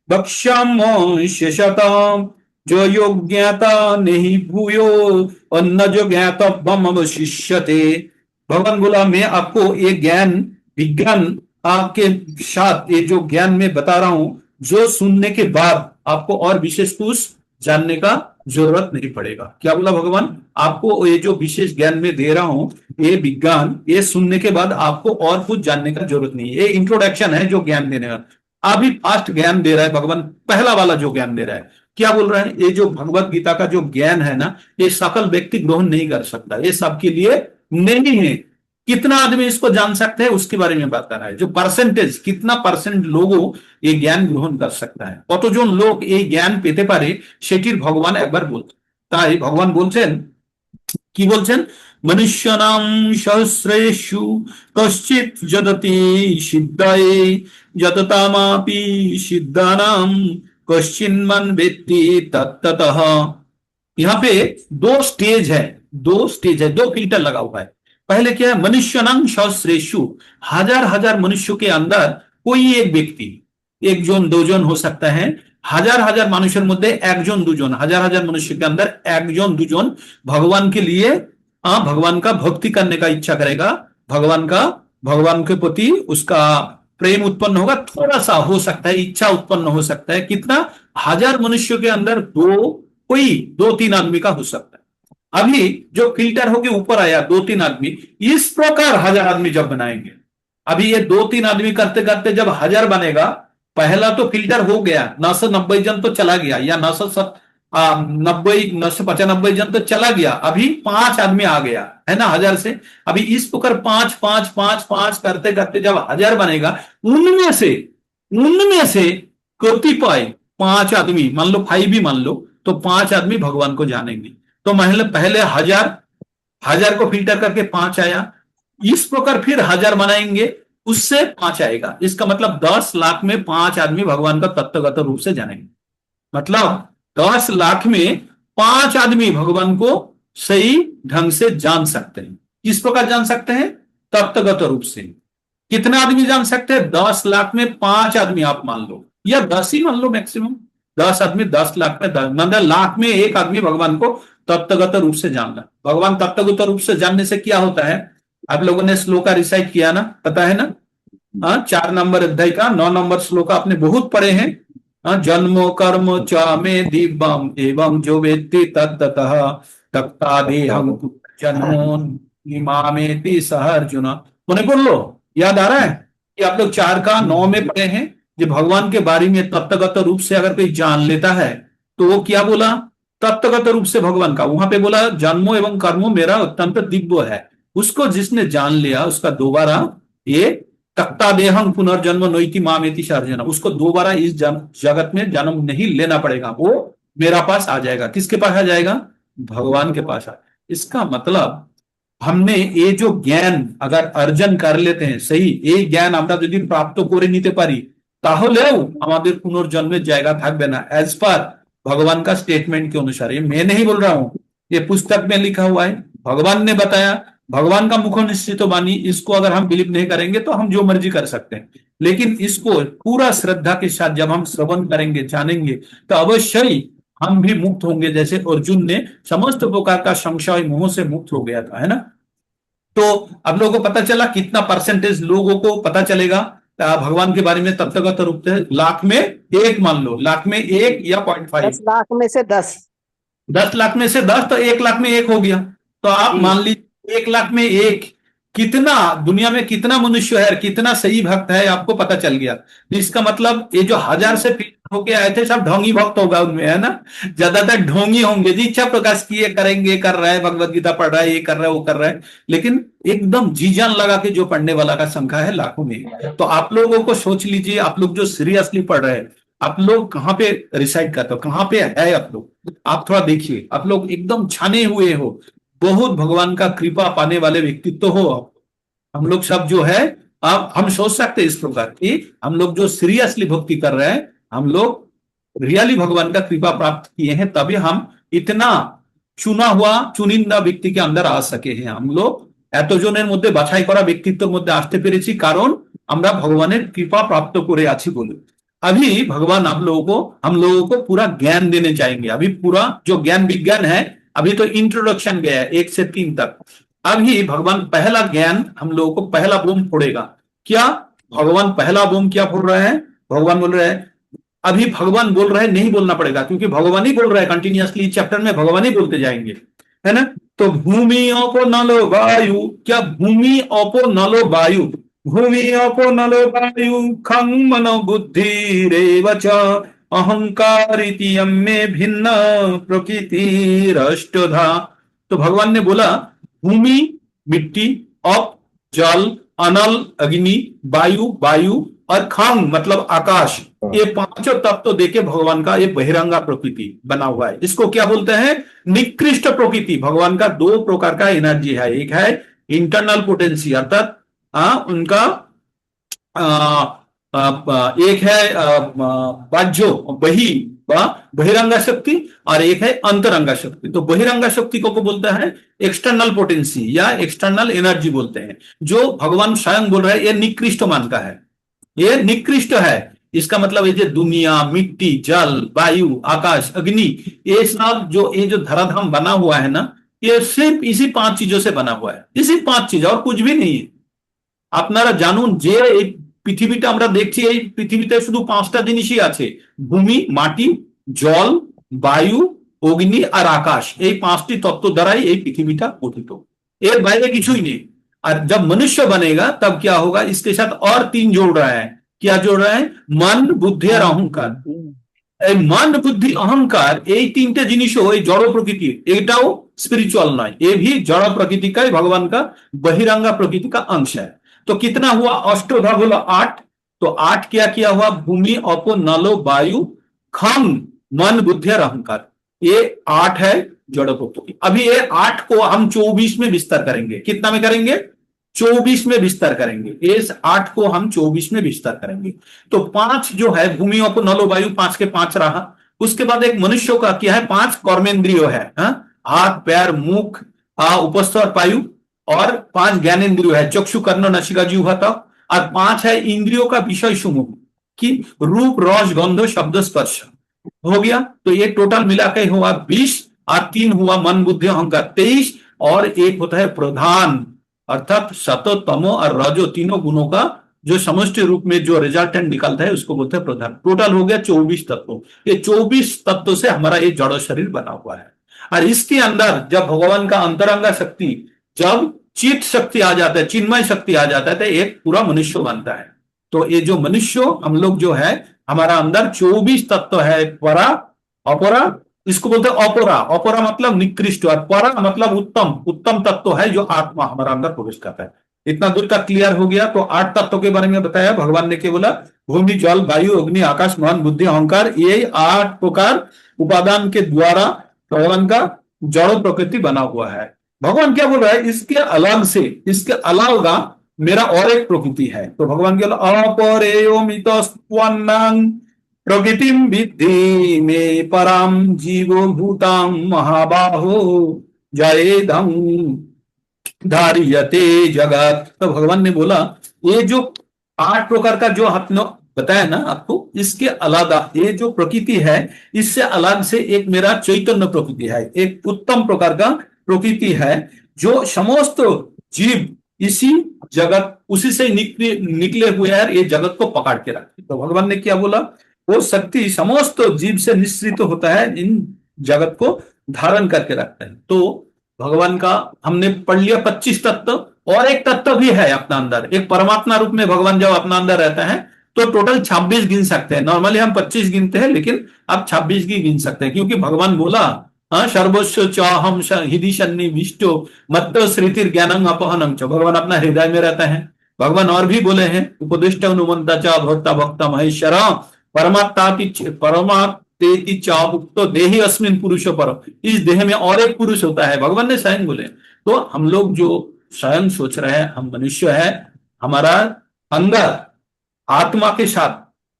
वक्ष्याम्यस्य शतम् जो योग ज्ञाता नहीं भूयो अन्य जो ज्ञातव्यम अवशिष्यते। भगवान बोला मैं आपको ये ज्ञान विज्ञान आपके साथ ये जो ज्ञान में बता रहा हूं, जो सुनने के बाद आपको और विशेष कुछ जानने का जरूरत नहीं पड़ेगा। क्या बोला भगवान? आपको ये जो विशेष ज्ञान में दे रहा हूं, ये विज्ञान, ये सुनने के बाद आपको और कुछ जानने का जरूरत नहीं है। ये इंट्रोडक्शन है जो ज्ञान देने का। अभी फास्ट ज्ञान दे रहा है भगवान, पहला वाला जो ज्ञान दे रहा है। क्या बोल रहे हैं? ये जो भगवत गीता का जो ज्ञान है ना, ये सकल व्यक्ति ग्रहण नहीं कर सकता, ये सबके लिए नहीं है। कितना आदमी इसको जान सकते हैं उसके बारे में बात कर रहा है। जो परसेंटेज, कितना परसेंट लोगों ये ज्ञान ग्रहण कर सकता है, কতজন লোক এই জ্ঞান পেতে পারে সেটির ভগবান একবার বলছেন। তাই ভগবান বলছেন, কি বলছেন? মনুষ্যানাম সহস্রেষু কশ্চিৎ যদতি সিদ্ধায়ে যততামাপি सिद्धानाम कश्चिन्मन वेत्ति तत्ततः। यहाँ पे दो स्टेज है, दो फिल्टर लगा हुआ है। पहले क्या है? मनुष्यनां सहस्रेषु, हजार हजार मनुष्यों के अंदर कोई एक व्यक्ति, एक जन दो जन हो सकता है। हजार हजार মানুষের মধ্যে একজন দুজন, हजार हजार मनुष्य के अंदर একজন দুজন भगवान के लिए भगवान का भक्ति करने का इच्छा करेगा, भगवान के प्रति उसका प्रेम उत्पन्न होगा। थोड़ा सा हो सकता है, इच्छा उत्पन्न हो सकता है। कितना? हजार मनुष्यों के अंदर कोई 2-3 आदमी का हो सकता है। अभी जो फिल्टर होके ऊपर आया 2-3 आदमी, इस प्रकार हजार आदमी जब बनाएंगे, अभी ये 2-3 आदमी करते करते जब हजार बनेगा, पहला तो फिल्टर हो गया, 990 जन तो चला गया, या 995 जन तो चला गया। अभी 5 आदमी आ गया, है ना, हजार से। अभी इस प्रकार 5 करते करते जब हजार बनेगा, उनमें से कतिपय 5 आदमी, मान लो 5 भी मान लो, तो 5 आदमी भगवान को जानेंगे। तो पहले हजार को फिल्टर करके 5 आया, इस प्रकार फिर हजार बनाएंगे, उससे 5 आएगा। इसका मतलब 10 लाख में 5 आदमी भगवान का तत्वगत रूप से जानेंगे। मतलब 10 लाख में 5 आदमी भगवान को सही ढंग से जान सकते हैं। किस प्रकार जान सकते हैं? तत्वगत रूप से। कितना आदमी जान सकते हैं? 10 लाख में 5 आदमी आप मान लो, या 10 ही मान लो मैक्सिमम। 10 आदमी 10 लाख में 10, मतलब लाख में 1 आदमी भगवान को तत्वगत रूप से जानना। भगवान तत्वगत रूप से जानने से क्या होता है? आप लोगों ने श्लोक का रिसाइट किया ना, पता है ना। 4 नंबर अध्याय का 9 नंबर श्लोक आपने बहुत पढ़े हैं। जन्मो कर्म च मे दिव्यम एवं जो वेत्ति तत्ततः तत्तादेहं जन्मो इमामेति सह अर्जुन। उन्हें बोल लो, याद आ रहा है कि आप लोग 4 का 9 में पढ़े हैं कि भगवान के बारे में तत्वगत रूप से अगर कोई जान लेता है तो वो क्या बोला, तत्वगत रूप से भगवान का, वहां पे बोला जन्मों एवं कर्मों मेरा अत्यंत दिव्य है। उसको जिसने जान लिया उसका दोबारा ये तख्ता देहम पुनर्जन्म नोइति मामेति सर्जन, उसको दोबारा इस जगत में जन्म नहीं लेना पड़ेगा, वो मेरा पास आ जाएगा। किसके पास आ जाएगा? भगवान के पास आ। इसका मतलब हमने ये जो ज्ञान अगर अर्जन कर लेते हैं सही, এই জ্ঞান আমরা যদি প্রাপ্ত করে নিতে পারি তাহলেও আমাদের পুনর্জন্মের জায়গা থাকবে না, एज पर भगवान का स्टेटमेंट के अनुसार। ये मैं नहीं बोल रहा हूं, ये पुस्तक में लिखा हुआ है, भगवान ने बताया, भगवान का मुख निश्चित वाणी। इसको अगर हम बिलीव नहीं करेंगे तो हम जो मर्जी कर सकते हैं, लेकिन इसको पूरा श्रद्धा के साथ जब हम श्रवण करेंगे जानेंगे तो अवश्य ही हम भी मुक्त होंगे, जैसे अर्जुन ने समस्त प्रकार का संशय मोह से मुक्त हो गया था, है ना। तो अब लोगों को पता चला कितना परसेंटेज लोगों को पता चलेगा भगवान के बारे में तत्वगत रूप से। लाख में एक मान लो, लाख में एक या 0.5, 10 लाख में से 10। 10 लाख में से 10 तो 1 लाख में एक हो गया। तो आप मान लीजिए 1 लाख में एक, कितना दुनिया में कितना मनुष्य है, कितना सही भक्त है आपको पता चल गया। तो इसका मतलब ये जो 1000 से होके आए थे सब ढोंगी भक्त होगा उनमें, है ना। ज्यादातर ढोंगी होंगे जी, इच्छा प्रकाश किए करेंगे, कर रहा है, भगवत गीता पढ़ रहा है, ये कर रहा है, वो कर रहा है, लेकिन एकदम जी जान लगा के जो पढ़ने वाला का संख्या है लाखों में। तो आप लोगों को सोच लीजिए, आप लोग जो सीरियसली पढ़ रहे हैं, आप लोग कहाँ पे रिसाइड करते हो, कहाँ पे है आप लोग, आप थोड़ा देखिए। आप लोग एकदम छाने हुए हो, बहुत भगवान का कृपा पाने वाले व्यक्तित्व हो। हम लोग सब जो है, अब हम सोच सकते हैं इस प्रकार की, हम लोग जो सीरियसली भक्ति कर रहे हैं, हम लोग रियली भगवान का कृपा प्राप्त किए हैं, तभी हम इतना चुना हुआ चुनिंदा व्यक्ति के अंदर आ सके हैं। हम लोग এতজনের মধ্যে বাছাই করা ব্যক্তিত্বের মধ্যে আসতে পেরেছি কারণ আমরা ভগবানের কৃপা প্রাপ্ত করে আছি বলে। अभी भगवान हम लोगों को पूरा ज्ञान देने चाहेंगे। अभी पूरा जो ज्ञान विज्ञान है, अभी तो इंट्रोडक्शन गया है 1 से 3 तक। अभी भगवान पहला ज्ञान हम लोगों को पहला बूम फोड़ेगा। क्या भगवान पहला बूम क्या फोड़ रहे हैं? भगवान बोल रहे हैं, अभी भगवान बोल रहे हैं, नहीं बोलना पड़ेगा क्योंकि भगवान ही बोल रहे हैं कंटिन्यूअसली। चैप्टर में भगवान ही बोलते जाएंगे, है ना। तो भूमि अपो नलो वायु, क्या भूमि अपो नलो वायु, भूमि अपो नलो वायु खं मनो बुद्धि रेवच अहंकारिति यम्मे भिन्न प्रकृतिरष्टधा। तो भगवान ने बोला भूमि मिट्टी, अप जल, अनल अग्नि, वायु वायु और खंग मतलब आकाश, ये पांचों तत्व देके भगवान का ये बहिरंगा प्रकृति बना हुआ है। इसको क्या बोलते हैं? निकृष्ट प्रकृति। भगवान का 2 प्रकार का एनर्जी है, एक है इंटरनल पोटेंसी अर्थात उनका एक है बाह्य बहिरंगा शक्ति और एक है अंतरंगा शक्ति। तो बहिरंगा शक्ति को बोलते हैं एक्सटर्नल पोटेंसी या एक्सटर्नल एनर्जी बोलते हैं, जो भगवान स्वयं बोल रहे हैं ये निकृष्ट मान का है, ये निकृष्ट है। इसका मतलब ये जो दुनिया, मिट्टी, जल, वायु, आकाश, अग्नि, ये सब ये जो धराधाम बना हुआ है ना, ये सिर्फ इसी 5 चीजों से बना हुआ है, इसी 5 चीज और कुछ भी नहीं है। আপনারা জানুন যে এই পৃথিবীটা আমরা দেখছি, এই পৃথিবীতে শুধু 5টা জিনিসই আছে, ভূমি, মাটি, জল, বায়ু, অগ্নি আর আকাশ। এই 5টি তত্ত্ব দ্বারাই এই পৃথিবীটা গঠিত, এর বাইরে কিছুই নেই। और जब मनुष्य बनेगा तब क्या होगा, इसके साथ और 3 जोड़ रहा है। क्या जोड़ रहा है? मन, बुद्धि और अहंकार। मन, बुद्धि, अहंकार এই 3টে জিনিসও এই জড় প্রকৃতির, এটাও स्पिरिचुअल नয়, ये भी जड़ प्रकृति का भगवान का बहिरंगा प्रकृति का अंश है। तो कितना हुआ? अष्टोधा बोला 8। तो 8 क्या किया हुआ? भूमि, अपो, नलो, वायु, खंग, मन, बुद्धि और अहंकार, ये 8 है जड़ प्रकृति। अभी ये 8 को हम 24 में विस्तार करेंगे। कितना में करेंगे? 24 में विस्तार करेंगे। इस 8 को हम 24 में विस्तार करेंगे। तो 5 जो है भूमि, अपो, नलो, वायु, 5 के 5 रहा। उसके बाद एक मनुष्य का क्या है? 5 कर्मेंद्रियो है, हाथ, पैर, मुख, उपस्थ और पायु, और 5 ज्ञानेन्द्रियो है, चक्षु, कर्ण, नासिका, जिह्वा तक, और 5 है इंद्रियों का विषय समूह की रूप, रस, गंध, शब्द, स्पर्श। हो गया। तो ये टोटल मिला के हुआ 20 और 3 हुआ मन, बुद्धि, अहंकार 23, और एक होता है प्रधान अर्थात सतो, तमो और रजो, तीनों गुणों का जो समष्टि रूप में जो रिजल्टेंट निकलता है उसको बोलते हैं प्रधान। टोटल हो गया 24 तत्व। ये 24 तत्व से हमारा ये जड़ शरीर बना हुआ है। और इसके अंदर जब भगवान का अंतरंगा शक्ति जब चित शक्ति आ जाता है, चिन्मय शक्ति आ जाता है, तो एक पूरा मनुष्य बनता है। तो ये जो मनुष्य हम लोग जो है, हमारा अंदर 24 तत्व है, परा अपरा, इसको बोलते हैं अपरा। अपरा मतलब निकृष्ट और परा मतलब उत्तम, उत्तम तत्व है जो आत्मा हमारा अंदर प्रवेश करता है। इतना दूर तक क्लियर हो गया। तो 8 तत्वों के बारे में बताया भगवान ने, क्या बोला? भूमि, जल, वायु, अग्नि, आकाश, मन, बुद्धि, अहंकार, ये 8 प्रकार उपादान के द्वारा भगवान का जड़ प्रकृति बना हुआ है। भगवान क्या बोल रहा है? इसके अलग से, इसके अलावा मेरा और एक प्रकृति है। तो भगवान के अपरेयोमितस्त्वन्नां प्रकृतिम विद्धि में पराम जीवो भूतां महाबाहो जयेदं धार्यते जगत। तो भगवान ने बोला ये जो 8 प्रकार का जो आपने बताया ना आपको, इसके अलावा ये जो प्रकृति है, इससे अलग से एक मेरा चैतन्य प्रकृति है, एक उत्तम प्रकार का प्रकृति है जो समस्त जीव इसी जगत उसी से निकले हुए हैं, ये जगत को पकड़ के रखते। तो भगवान ने क्या बोला? वो शक्ति समस्त जीव से निश्रित होता है, इन जगत को धारण करके रखते हैं। तो भगवान का हमने पढ़ लिया 25 तत्व, और एक तत्व भी है अपना अंदर, एक परमात्मा रूप में भगवान जब अपना अंदर रहता है तो टोटल 26 गिन सकते हैं। नॉर्मली हम 25 गिनते हैं, लेकिन आप 26 की गिन सकते हैं, क्योंकि भगवान बोला सर्वस्व चाहम हृदय सन्निविष्टो मत्त श्रुतिर ज्ञानं अपहनं च। भगवान अपना हृदय में रहता है। भगवान और भी बोले हैं, उपदिष्ट अनुमंता चा भक्ता भक्ता महेश्वर परमात्मेति चा उक्तो देहि अस्मिन् पुरुष पर। इस देह में और एक पुरुष होता है, भगवान ने स्वयं बोले। तो हम लोग जो स्वयं सोच रहे हैं हम मनुष्य है, हमारा अंदर आत्मा के साथ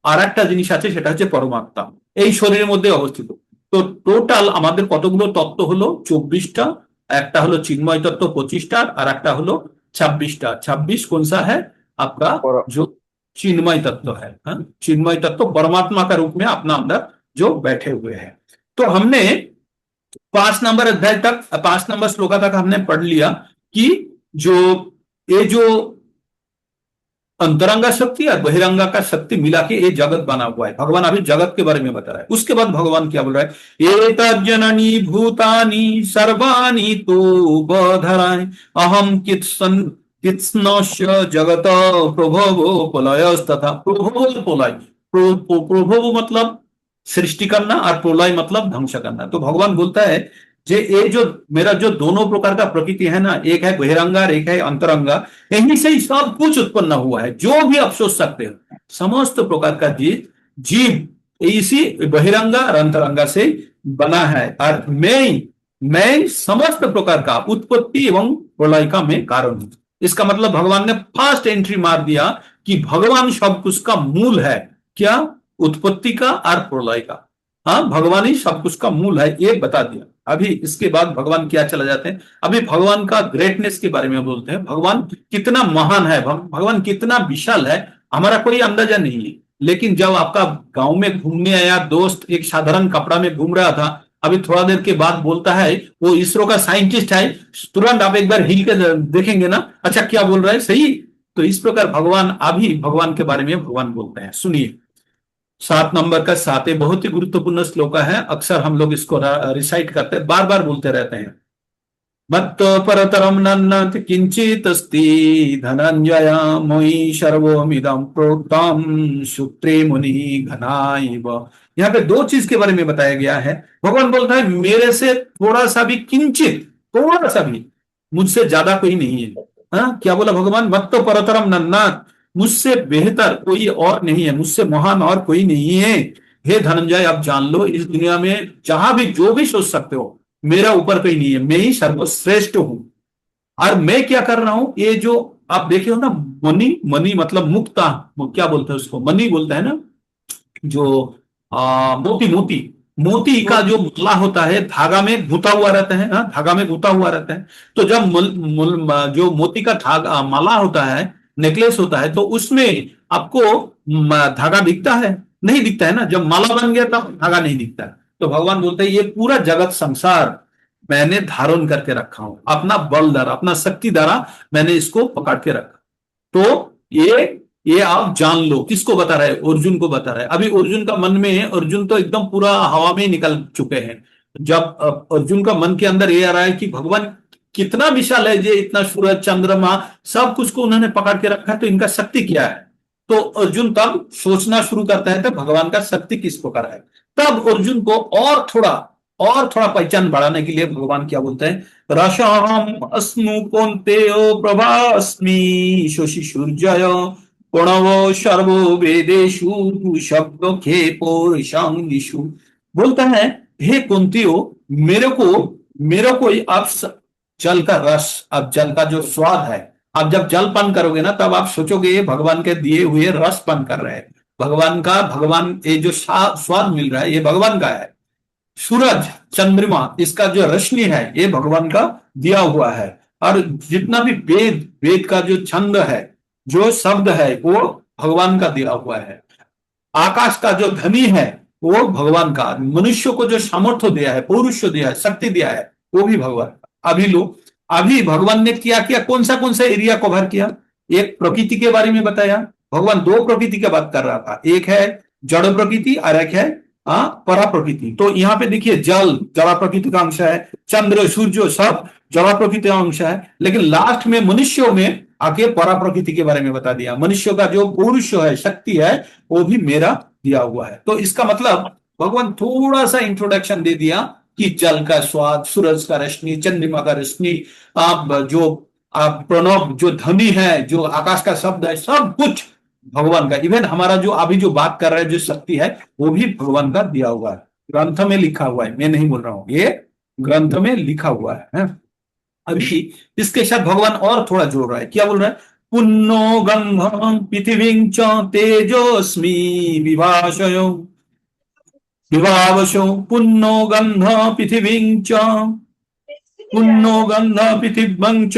আর একটা জিনিস আছে, সেটা হচ্ছে পরমাত্মা, এই শরীরের মধ্যে অবস্থিত। তো টোটাল আমাদের কতগুলো তত্ত্ব হলো? 24টা। একটা হলো चिन्मय तत्व 25टा, और একটা হলো 26टा। 26 कौन सा है आपका? जो चिन्मय तत्व है, चिन्मय तत्व परमात्मा का रूप में अपना अंदर जो बैठे हुए हैं। तो हमने 5 नंबर अध्याय तक, 5 नंबर श्लोका तक हमने पढ़ लिया कि जो ये जो अंतरंगा शक्ति और बहिरंगा का शक्ति मिला के ये जगत बना हुआ है। भगवान अभी जगत के बारे में बता रहा है। उसके बाद भगवान क्या बोल रहा है? एतज्जननी भूतानि सर्वाणि तो बधराय अहम कित्स्नस्य जगत प्रभवो प्रलयस्तथा। प्रभवो प्रलय, प्रभवो मतलब सृष्टि करना और प्रलय मतलब ध्वंस करना। तो भगवान बोलता है जे ये जो मेरा जो दोनों प्रकार का प्रकृति है ना, एक है बहिरंगा और एक है अंतरंगा, यहीं से ही सब कुछ उत्पन्न हुआ है। जो भी आप सोच सकते हो, समस्त प्रकार का जीव इसी बहिरंगा और अंतरंगा से बना है। और मैं समस्त प्रकार का उत्पत्ति एवं प्रलय का मैं कारण हूं। इसका मतलब भगवान ने फर्स्ट एंट्री मार दिया कि भगवान सब कुछ का मूल है। क्या? उत्पत्ति का और प्रलय का। हाँ, भगवान ही सब कुछ का मूल है, ये बता दिया। अभी इसके बाद भगवान क्या चला जाते हैं, अभी भगवान का ग्रेटनेस के बारे में बोलते हैं। भगवान कितना महान है, भगवान कितना विशाल है, हमारा कोई अंदाजा नहीं है। लेकिन जब आपका गांव में घूमने आया दोस्त, एक साधारण कपड़ा में घूम रहा था, अभी थोड़ा देर के बाद बोलता है वो इसरो का साइंटिस्ट है, तुरंत आप एक बार हिल के देखेंगे ना, अच्छा क्या बोल रहा है, सही। तो इस प्रकार भगवान, अभी भगवान के बारे में भगवान बोलते हैं। सुनिए 7 नंबर का 7 बहुत ही गुरुत्वपूर्ण श्लोक है। अक्सर हम लोग इसको रिसाइट करते हैं, बार बार बोलते रहते हैं। मत्त परतरम नन्नत किंचित अस्ति धनंजय मयि सर्वमिदं प्रोक्तम सूत्रे मुनि घनाइव। यहाँ पे 2 चीज के बारे में बताया गया है। भगवान बोलता है मेरे से थोड़ा सा भी, किंचित थोड़ा सा भी, मुझसे ज्यादा कोई नहीं है। क्या बोला भगवान? मत्त परतरम नन्नत, मुझसे बेहतर कोई और नहीं है, मुझसे महान और कोई नहीं है। हे धनंजय आप जान लो, इस दुनिया में जहां भी जो भी सोच सकते हो, मेरा ऊपर कोई नहीं है, मैं ही सर्वश्रेष्ठ हूं। और मैं क्या कर रहा हूं, ये जो आप देखे हो ना, मनी मतलब मुक्ता, क्या बोलते हैं उसको? मनी बोलते हैं ना, जो मोती का जो मुला होता है, धागा में गुथा हुआ रहता है, धागा में गुथा हुआ रहता है। तो जब जो मोती का धागा माला होता है, नेकलेस होता है, तो उसमें आपको धागा दिखता है? नहीं दिखता है ना। जब माला बन गया तब धागा नहीं दिखता है। तो भगवान बोलते हैं ये पूरा जगत संसार मैंने धारण करके रखा हूं, अपना बल द्वारा, अपना शक्ति द्वारा मैंने इसको पकड़ के रखा। तो ये आप जान लो। किसको बता रहा है? अर्जुन को बता रहा है। अभी अर्जुन का मन में, अर्जुन तो एकदम पूरा हवा में निकल चुके हैं। जब अर्जुन का मन के अंदर ये आ रहा है कि भगवान कितना विशाल है ये, इतना सूरज चंद्रमा सब कुछ को उन्होंने पकड़ के रखा है, तो इनका शक्ति क्या है। तो अर्जुन तब सोचना शुरू करता है तो भगवान का शक्ति किस प्रकार है। तब अर्जुन को और थोड़ा पहचान बढ़ाने के लिए भगवान क्या बोलते हैं, रसाम अस्नु कौन्तेयो प्रभास्मि शशि सूर्यय प्रणव सर्वो वेदेषु शब्द खेपो ऋषांगिषु। बोलता है हे कुंतियो, मेरे को आप जल का रस, अब जल का जो स्वाद है, आप जब जल पान करोगे ना तब आप सोचोगे ये भगवान के दिए हुए रस पान कर रहे हैं, भगवान ये जो स्वाद मिल रहा है ये भगवान का है। सूरज चंद्रमा इसका जो रोशनी है ये भगवान का दिया हुआ है, और जितना भी वेद का जो छंद है, जो शब्द है वो भगवान का दिया हुआ है। आकाश का जो ध्वनि है वो भगवान का, मनुष्य को जो सामर्थ्य दिया है, पौरुष दिया है, शक्ति दिया है, वो भी भगवान का। अभी भगवान ने क्या कौन सा एरिया कवर किया। एक प्रकृति के बारे में बताया, भगवान दो प्रकृति की बात कर रहा था, एक है जड़ प्रकृति और एक है परा प्रकृति। तो यहाँ पे देखिए जल जड़ा प्रकृति का अंश है, चंद्र सूर्य सब जड़ा प्रकृति का अंश है, लेकिन लास्ट में मनुष्यों में आके परा प्रकृति के बारे में बता दिया। मनुष्य का जो पुरुष है, शक्ति है, वो भी मेरा दिया हुआ है। तो इसका मतलब भगवान थोड़ा सा इंट्रोडक्शन दे दिया कि जल का स्वाद, सूरज का रोशनी, चंद्रमा का रोशनी, आप प्रणव जो ध्वनि है, जो आकाश का शब्द है, सब कुछ भगवान का। इवन हमारा जो अभी जो बात कर रहे हैं जो शक्ति है वो भी भगवान का दिया हुआ है, ग्रंथ में लिखा हुआ है, मैं नहीं बोल रहा हूं, ये ग्रंथ में लिखा हुआ है। अभी इसके साथ भगवान और थोड़ा जोड़ रहा है, क्या बोल रहा है, पुन्नो गंधं पृथिवीं च तेजोस्मि विभावशो पुन्नो गंध पृथिवीं च पुन्नो गंध पृथिव्यं च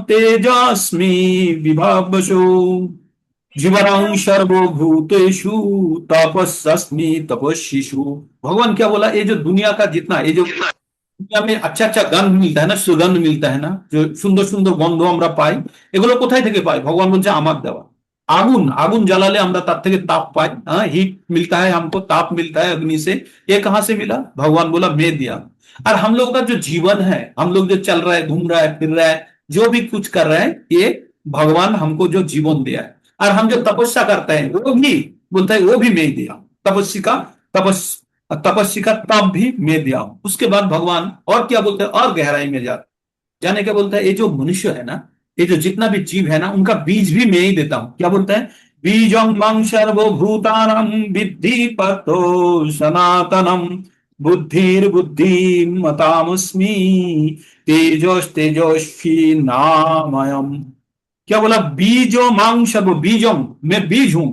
तेजस्मि विभावशो जीवनं सर्वभूतेषु तपस्सस्मि तपस्विषु। भगवान क्या बोला, ये जो दुनिया का जितना, ये जो दुनिया में अच्छा गंध मिलता है ना, सुगंध मिलता है ना, जो সুন্দর সুন্দর গন্ধ আমরা পাই, এগুলো কোথায় থেকে পাই? ভগবান বলছে আমার দেওয়া। আগুন জ্বালালে আমরা তার থেকে তাপ পাই, हीट मिलता है हमको, ताप मिलता है अग्नि से, ये कहां से मिला? भगवान बोला मैं दिया। और हम लोग का जो जीवन है, हम लोग जो चल रहा है, घूम रहा है, फिर रहा है, जो भी कुछ कर रहे हैं, ये भगवान हमको जो जीवन दिया है। और हम जो तपस्या करते हैं वो भी बोलता है वो भी मैं दिया, तपस्या का तप भी मैं दिया हूं। उसके बाद भगवान और क्या बोलते हैं, और गहराई में जाने के बोलता है ये जो मनुष्य है ना, ये जो जितना भी जीव है ना, उनका बीज भी मैं ही देता हूं। क्या बोलता है, बीजं मां सर्वभूतानां विद्धि पतो सनातनम बुद्धिर्बुद्धिमतामस्मि तेजोस्तेजस्वी नामयम। क्या बोला, बीजो मांग सर्व बीजम, मैं बीज हूं।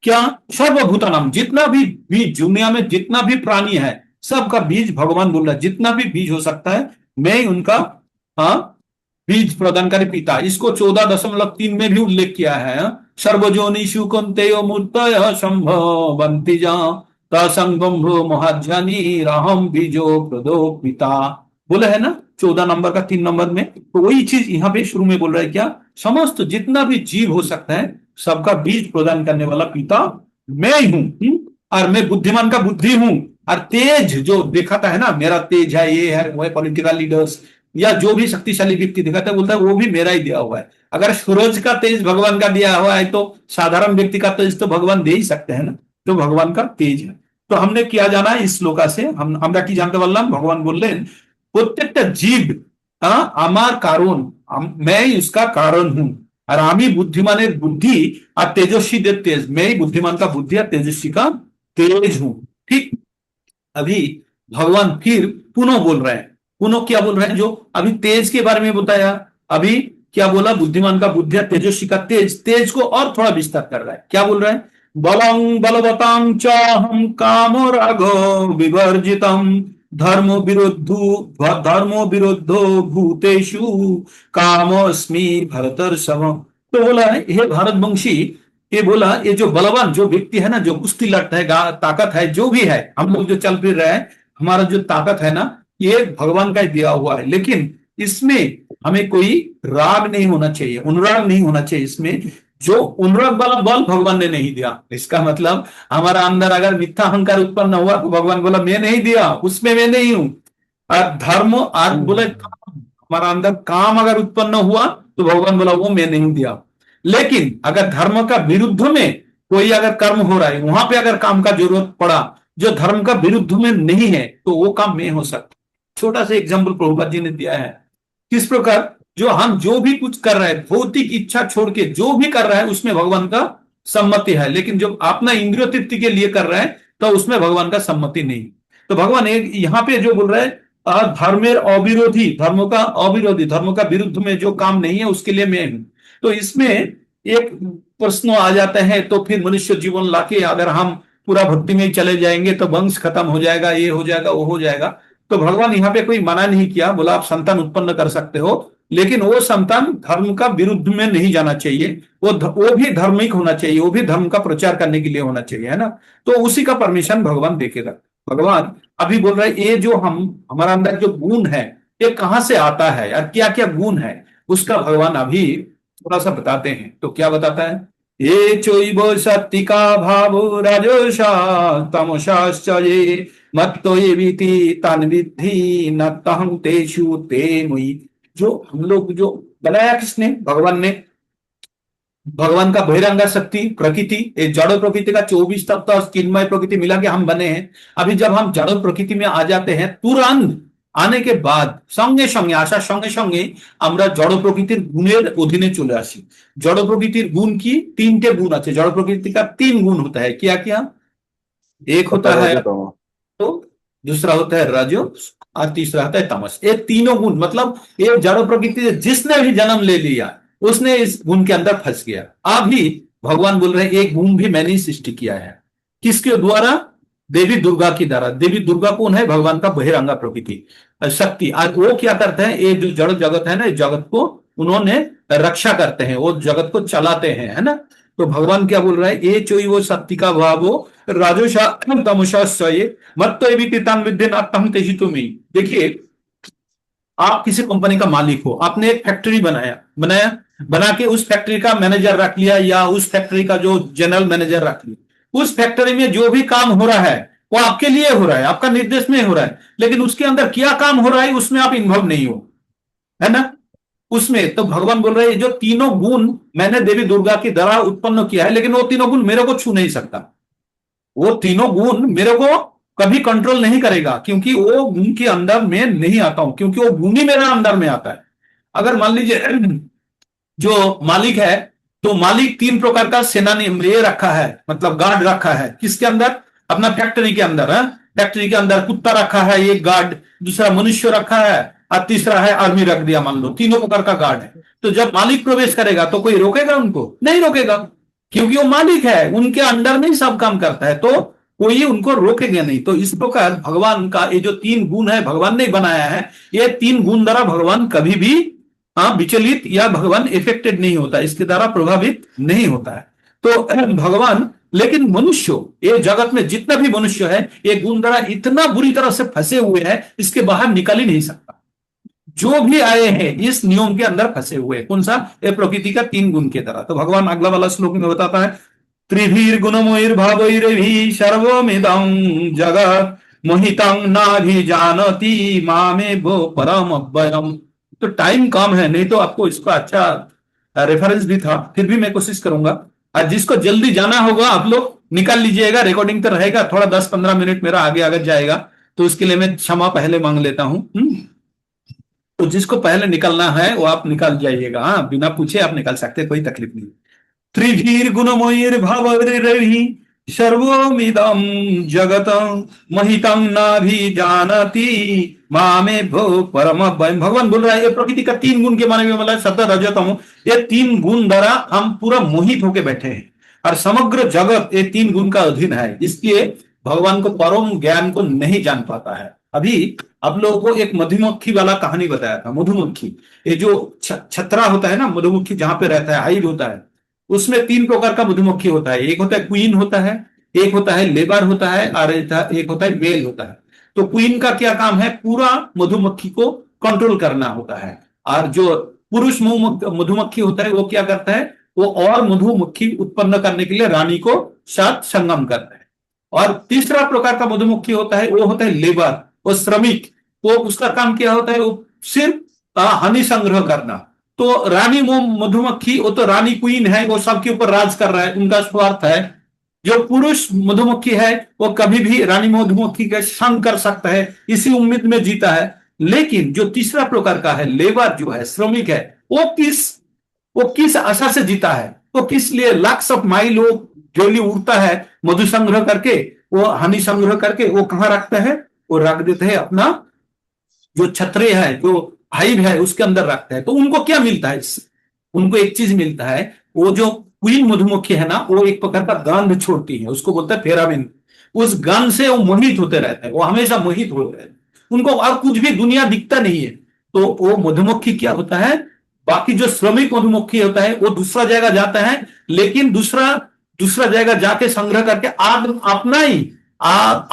क्या, सर्वभूतानाम, जितना भी बीज दुनिया में जितना भी प्राणी है सबका बीज भगवान बोल रहा है, जितना भी बीज हो सकता है मैं ही उनका बीज प्रदानकारी पिता। इसको 14.3 में भी उल्लेख किया है, सर्वजोनिषु कौन्तेयो मूर्तयः सम्भवन्ति तसंगम्भो महाज्ञानी राहम बीजो प्रदो पिता, बोला है ना 14 नंबर का 3 नंबर में। तो वही चीज यहाँ पे शुरू में बोल रहा है, क्या, समस्त जितना भी जीव हो सकता है सबका बीज प्रदान करने वाला पिता मैं ही हूं। और मैं बुद्धिमान का बुद्धि हूं, और तेज जो दिखाता है ना, मेरा तेज है, ये है वो है, पॉलिटिकल लीडर्स या जो भी शक्तिशाली व्यक्ति दिखाता है, बोलता है वो भी मेरा ही दिया हुआ है। अगर सूरज का तेज भगवान का दिया हुआ है तो साधारण व्यक्ति का तेज तो भगवान दे ही सकते हैं ना, तो भगवान का तेज है। तो हमने किया जाना है इस श्लोका से, আমরা কি জানতে পারলাম, ভগবান বললেন প্রত্যেকটা জীব আমার কারণ, मैं ही उसका कारण हूं, और आमी बुद्धिमाনের बुद्धि और तेजस्वीদের तेज, मैं ही बुद्धिमान का बुद्धि और तेजस्वी का तेज हूं। ठीक, अभी भगवान फिर पुनः बोल रहे हैं, पुनः क्या बोल रहे हैं, जो अभी तेज के बारे में बताया, अभी क्या बोला, बुद्धिमान का बुद्धि और तेजस्वी का तेज को और थोड़ा विस्तार कर रहा है। क्या बोल रहा है, बलं बलवतां च हम कामो रागो विवर्जितम् धर्मो विरुद्धो भूतेषु कामोस्मि भरतर्षभ। तो बोला है, हे भारतवंशी, ये बोला ये जो बलवान जो व्यक्ति है ना, जो कुश्ती लड़ता है, ताकत है, जो भी है, हम लोग जो चल फिर रहे हैं, हमारा जो ताकत है ना, ये भगवान का ही दिया हुआ है। लेकिन इसमें हमें कोई राग नहीं होना चाहिए, अनुराग नहीं होना चाहिए। इसमें जो अनुराग वाला बल भगवान ने नहीं दिया। इसका मतलब हमारा अंदर अगर मिथ्या अहंकार उत्पन्न हुआ तो भगवान बोला मैं नहीं दिया, उसमें मैं नहीं हूं। और धर्म और बोले हमारा अंदर काम अगर उत्पन्न हुआ तो भगवान बोला वो मैं नहीं दिया। लेकिन अगर धर्म का विरुद्ध में कोई अगर कर्म हो रहा है, वहां पे अगर काम का जरूरत पड़ा जो धर्म का विरुद्ध में नहीं है, तो वो काम में हो सकता। छोटा सा एग्जाम्पल प्रभुपाद जी ने दिया है किस प्रकार जो हम जो भी कुछ कर रहे हैं भौतिक इच्छा छोड़ के जो भी कर रहा है उसमें भगवान का सम्मति है, लेकिन जो अपना इंद्रिय तृप्ति के लिए कर रहा है तो उसमें भगवान का सम्मति नहीं। तो भगवान एक यहाँ पे जो बोल रहा है धर्मेर अविरोधी, धर्मों का अविरोधी, धर्मों का विरुद्ध में जो काम नहीं है उसके लिए मैं हूं। तो इसमें एक प्रश्न आ जाते हैं, तो फिर मनुष्य जीवन लाके अगर हम पूरा भक्ति में ही चले जाएंगे तो वंश खत्म हो जाएगा, ये हो जाएगा, वो हो जाएगा। तो भगवान यहाँ पे कोई मना नहीं किया, बोला आप संतान उत्पन्न कर सकते हो, लेकिन वो संतान धर्म का विरुद्ध में नहीं जाना चाहिए, वो भी धार्मिक होना चाहिए, वो भी धर्म का प्रचार करने के लिए होना चाहिए, है ना। तो उसी का परमिशन भगवान देखेगा। भगवान अभी बोल रहे ये जो हमारा अंदर जो गुण है ये कहां से आता है और क्या क्या गुण है उसका भगवान अभी थोड़ा सा बताते हैं। तो क्या बताता है, ये चैव सत्तिका भावो राजसा तमसाश्च ये मत्तो ये विधि तान विद्धि न तहं तेषु ते मुयि। जो हम लोग जो बनाया किसने, भगवान ने। भगवान का बहिरंगा शक्ति प्रकृति, जड़ प्रकृति का 24 तत्व और चिन्मय प्रकृति मिला के हम बने हैं। अभी जब हम जड़ प्रकृति में आ जाते हैं तुरंत आने के बाद संगे संगे आसार संगे संगे আমরা জড় প্রকৃতির গুণের অধীনে চলে আসি। জড় প্রকৃতির গুণ কি, তিনটে গুণ আছে। জড় प्रकृति का 3 गुण होता है, क्या क्या? एक होता है तो, दूसरा होता है रजो और तीसरा होता है तमस। ये तीनों गुण मतलब ये जड़ प्रकृति से जिसने भी जन्म ले लिया उसने इस गुण के अंदर फंस गया। अभी भगवान बोल रहे हैं एक गुण भी मैंने सृष्टि किया है, किसके द्वारा? देवी दुर्गा की द्वारा। देवी दुर्गा कौन है? भगवान का बहिरंगा प्रकृति शक्ति। आज वो क्या करते हैं, ये जो जड़ जगत है ना, इस जगत को उन्होंने रक्षा करते हैं, वो जगत को चलाते हैं, है ना। तो भगवान क्या बोल रहा है, ये चोई वो शक्ति का भावो राजोषा तमोषा मत देखिए आप किसी कंपनी का मालिक हो, आपने एक फैक्ट्री बना के उस फैक्ट्री का मैनेजर रख लिया या उस फैक्ट्री का जो जनरल मैनेजर रख लिया। उस फैक्ट्री में जो भी काम हो रहा है वो आपके लिए हो रहा है, आपका निर्देश में हो रहा है, लेकिन उसके अंदर क्या काम हो रहा है उसमें आप इन्वॉल्व नहीं हो, है ना उसमें। तो भगवान बोल रहे हैं जो तीनों गुण मैंने देवी दुर्गा की द्वारा उत्पन्न किया है, लेकिन वो तीनों गुण मेरे को छू नहीं सकता, वो तीनों गुण मेरे को कभी कंट्रोल नहीं करेगा, क्योंकि वो गुण के अंदर मैं नहीं आता हूं, क्योंकि वो गुण ही मेरे अंदर में आता है। अगर मान लीजिए जो मालिक है, तो मालिक 3 प्रकार का सेनानी ये रखा है, मतलब गार्ड रखा है, किसके अंदर? अपना फैक्ट्री के अंदर है। फैक्ट्री के अंदर कुत्ता रखा है एक गार्ड, दूसरा मनुष्य रखा है और तीसरा है आर्मी रख दिया, मान लो 3 प्रकार का गार्ड है। तो जब मालिक प्रवेश करेगा तो कोई रोकेगा उनको? नहीं रोकेगा, क्योंकि वो मालिक है, उनके अंडर में ही सब काम करता है, तो कोई उनको रोकेगा नहीं। तो इस प्रकार भगवान का ये जो 3 गुण है भगवान ने बनाया है, ये 3 गुण द्वारा भगवान कभी भी विचलित या भगवान इफेक्टेड नहीं होता, इसके द्वारा प्रभावित नहीं होता है। तो भगवान, लेकिन मनुष्य, ये जगत में जितना भी मनुष्य है ये गुण द्वारा इतना बुरी तरह से फंसे हुए हैं, इसके बाहर निकल ही नहीं सकता। जो भी आए हैं इस नियम के अंदर फंसे हुए, कौन सा? ये प्रकृति का 3 गुण के तरह। तो भगवान अगला वाला श्लोक में बताता है, त्रिभीर गुणमयीर भावैरभि सर्वमिदं जगत् मोहितं नाभिजानति मामे भो परम अव्ययम्। तो टाइम कम है, नहीं तो आपको इसका अच्छा रेफरेंस भी था, फिर भी मैं कोशिश करूंगा। आज जिसको जल्दी जाना होगा आप लोग निकाल लीजिएगा, रिकॉर्डिंग तो रहेगा, थोड़ा 10-15 मिनट मेरा आगे आगे जाएगा, तो उसके लिए मैं क्षमा पहले मांग लेता हूं। तो जिसको पहले निकलना है वो आप निकाल जाइएगा, हाँ, बिना पूछे आप निकाल सकते, कोई तकलीफ नहीं। त्रिभीर गुणमयीर भावैरभि सर्वमिदं जगत महितं नाभिजानति मामे भो परम अव्ययम्। भगवान बोल रहा है ये प्रकृति का 3 गुण के माने में मतलब सत्य रजतम, ये 3 गुण द्वारा हम पूरा मोहित होके बैठे हैं और समग्र जगत ये 3 गुण का अधीन है, इसलिए भगवान को परम ज्ञान को नहीं जान पाता है। अभी आप लोगों को एक मधुमक्खी वाला कहानी बताया था। मधुमक्खी, ये जो छत्रा होता है ना, मधुमक्खी जहां पे रहता है, हाइव होता है, उसमें 3 प्रकार का मधुमक्खी होता है। एक होता है क्वीन होता है, एक होता है लेबर होता है, और एक होता है मेल होता है। तो क्वीन का क्या काम है? पूरा मधुमक्खी को कंट्रोल करना होता है, और जो पुरुष मधुमक्खी होता है वो क्या करता है? वो और मधुमक्खी उत्पन्न करने के लिए रानी को साथ संगम करता है। और तीसरा प्रकार का मधुमक्खी होता है, वो होता है लेबर, वो श्रमिक। वो उसका काम क्या होता है? वो सिर्फ हनी संग्रह करना। तो रानी मधुमक्खी, वो तो रानी क्वीन है, वो सबके ऊपर राज कर रहा है, उनका स्वार्थ है। जो पुरुष मधुमक्खी है वो कभी भी रानी मधुमक्खी का संग कर सकता है, इसी उम्मीद में जीता है। लेकिन जो तीसरा प्रकार का है, लेबर जो है, श्रमिक है, वो किस आशा से जीता है, वो किस लिए लाख्स ऑफ माइल वो डेली उड़ता है मधु संग्रह करके, वो हनी संग्रह करके, वो कहां रखता है, वो रख देते हैं अपना जो छतरे है, जो हाइव है, उसके अंदर रखता है। तो उनको क्या मिलता है इससे? उनको एक चीज मिलता है, वो जो क्वीन मधुमक्खी है ना, वो एक प्रकार का गंध छोड़ती है, उसको बोलते हैं फेरामिन। उस गंध से वो मोहित होते रहते हैं, वो हमेशा मोहित होते रहते हैं, उनको और कुछ भी दुनिया दिखता नहीं है। तो वो मधुमक्खी क्या होता है, बाकी जो श्रमिक मधुमक्खी होता है वो दूसरा जगह जाता है, लेकिन दूसरा दूसरा जगह जाके संग्रह करके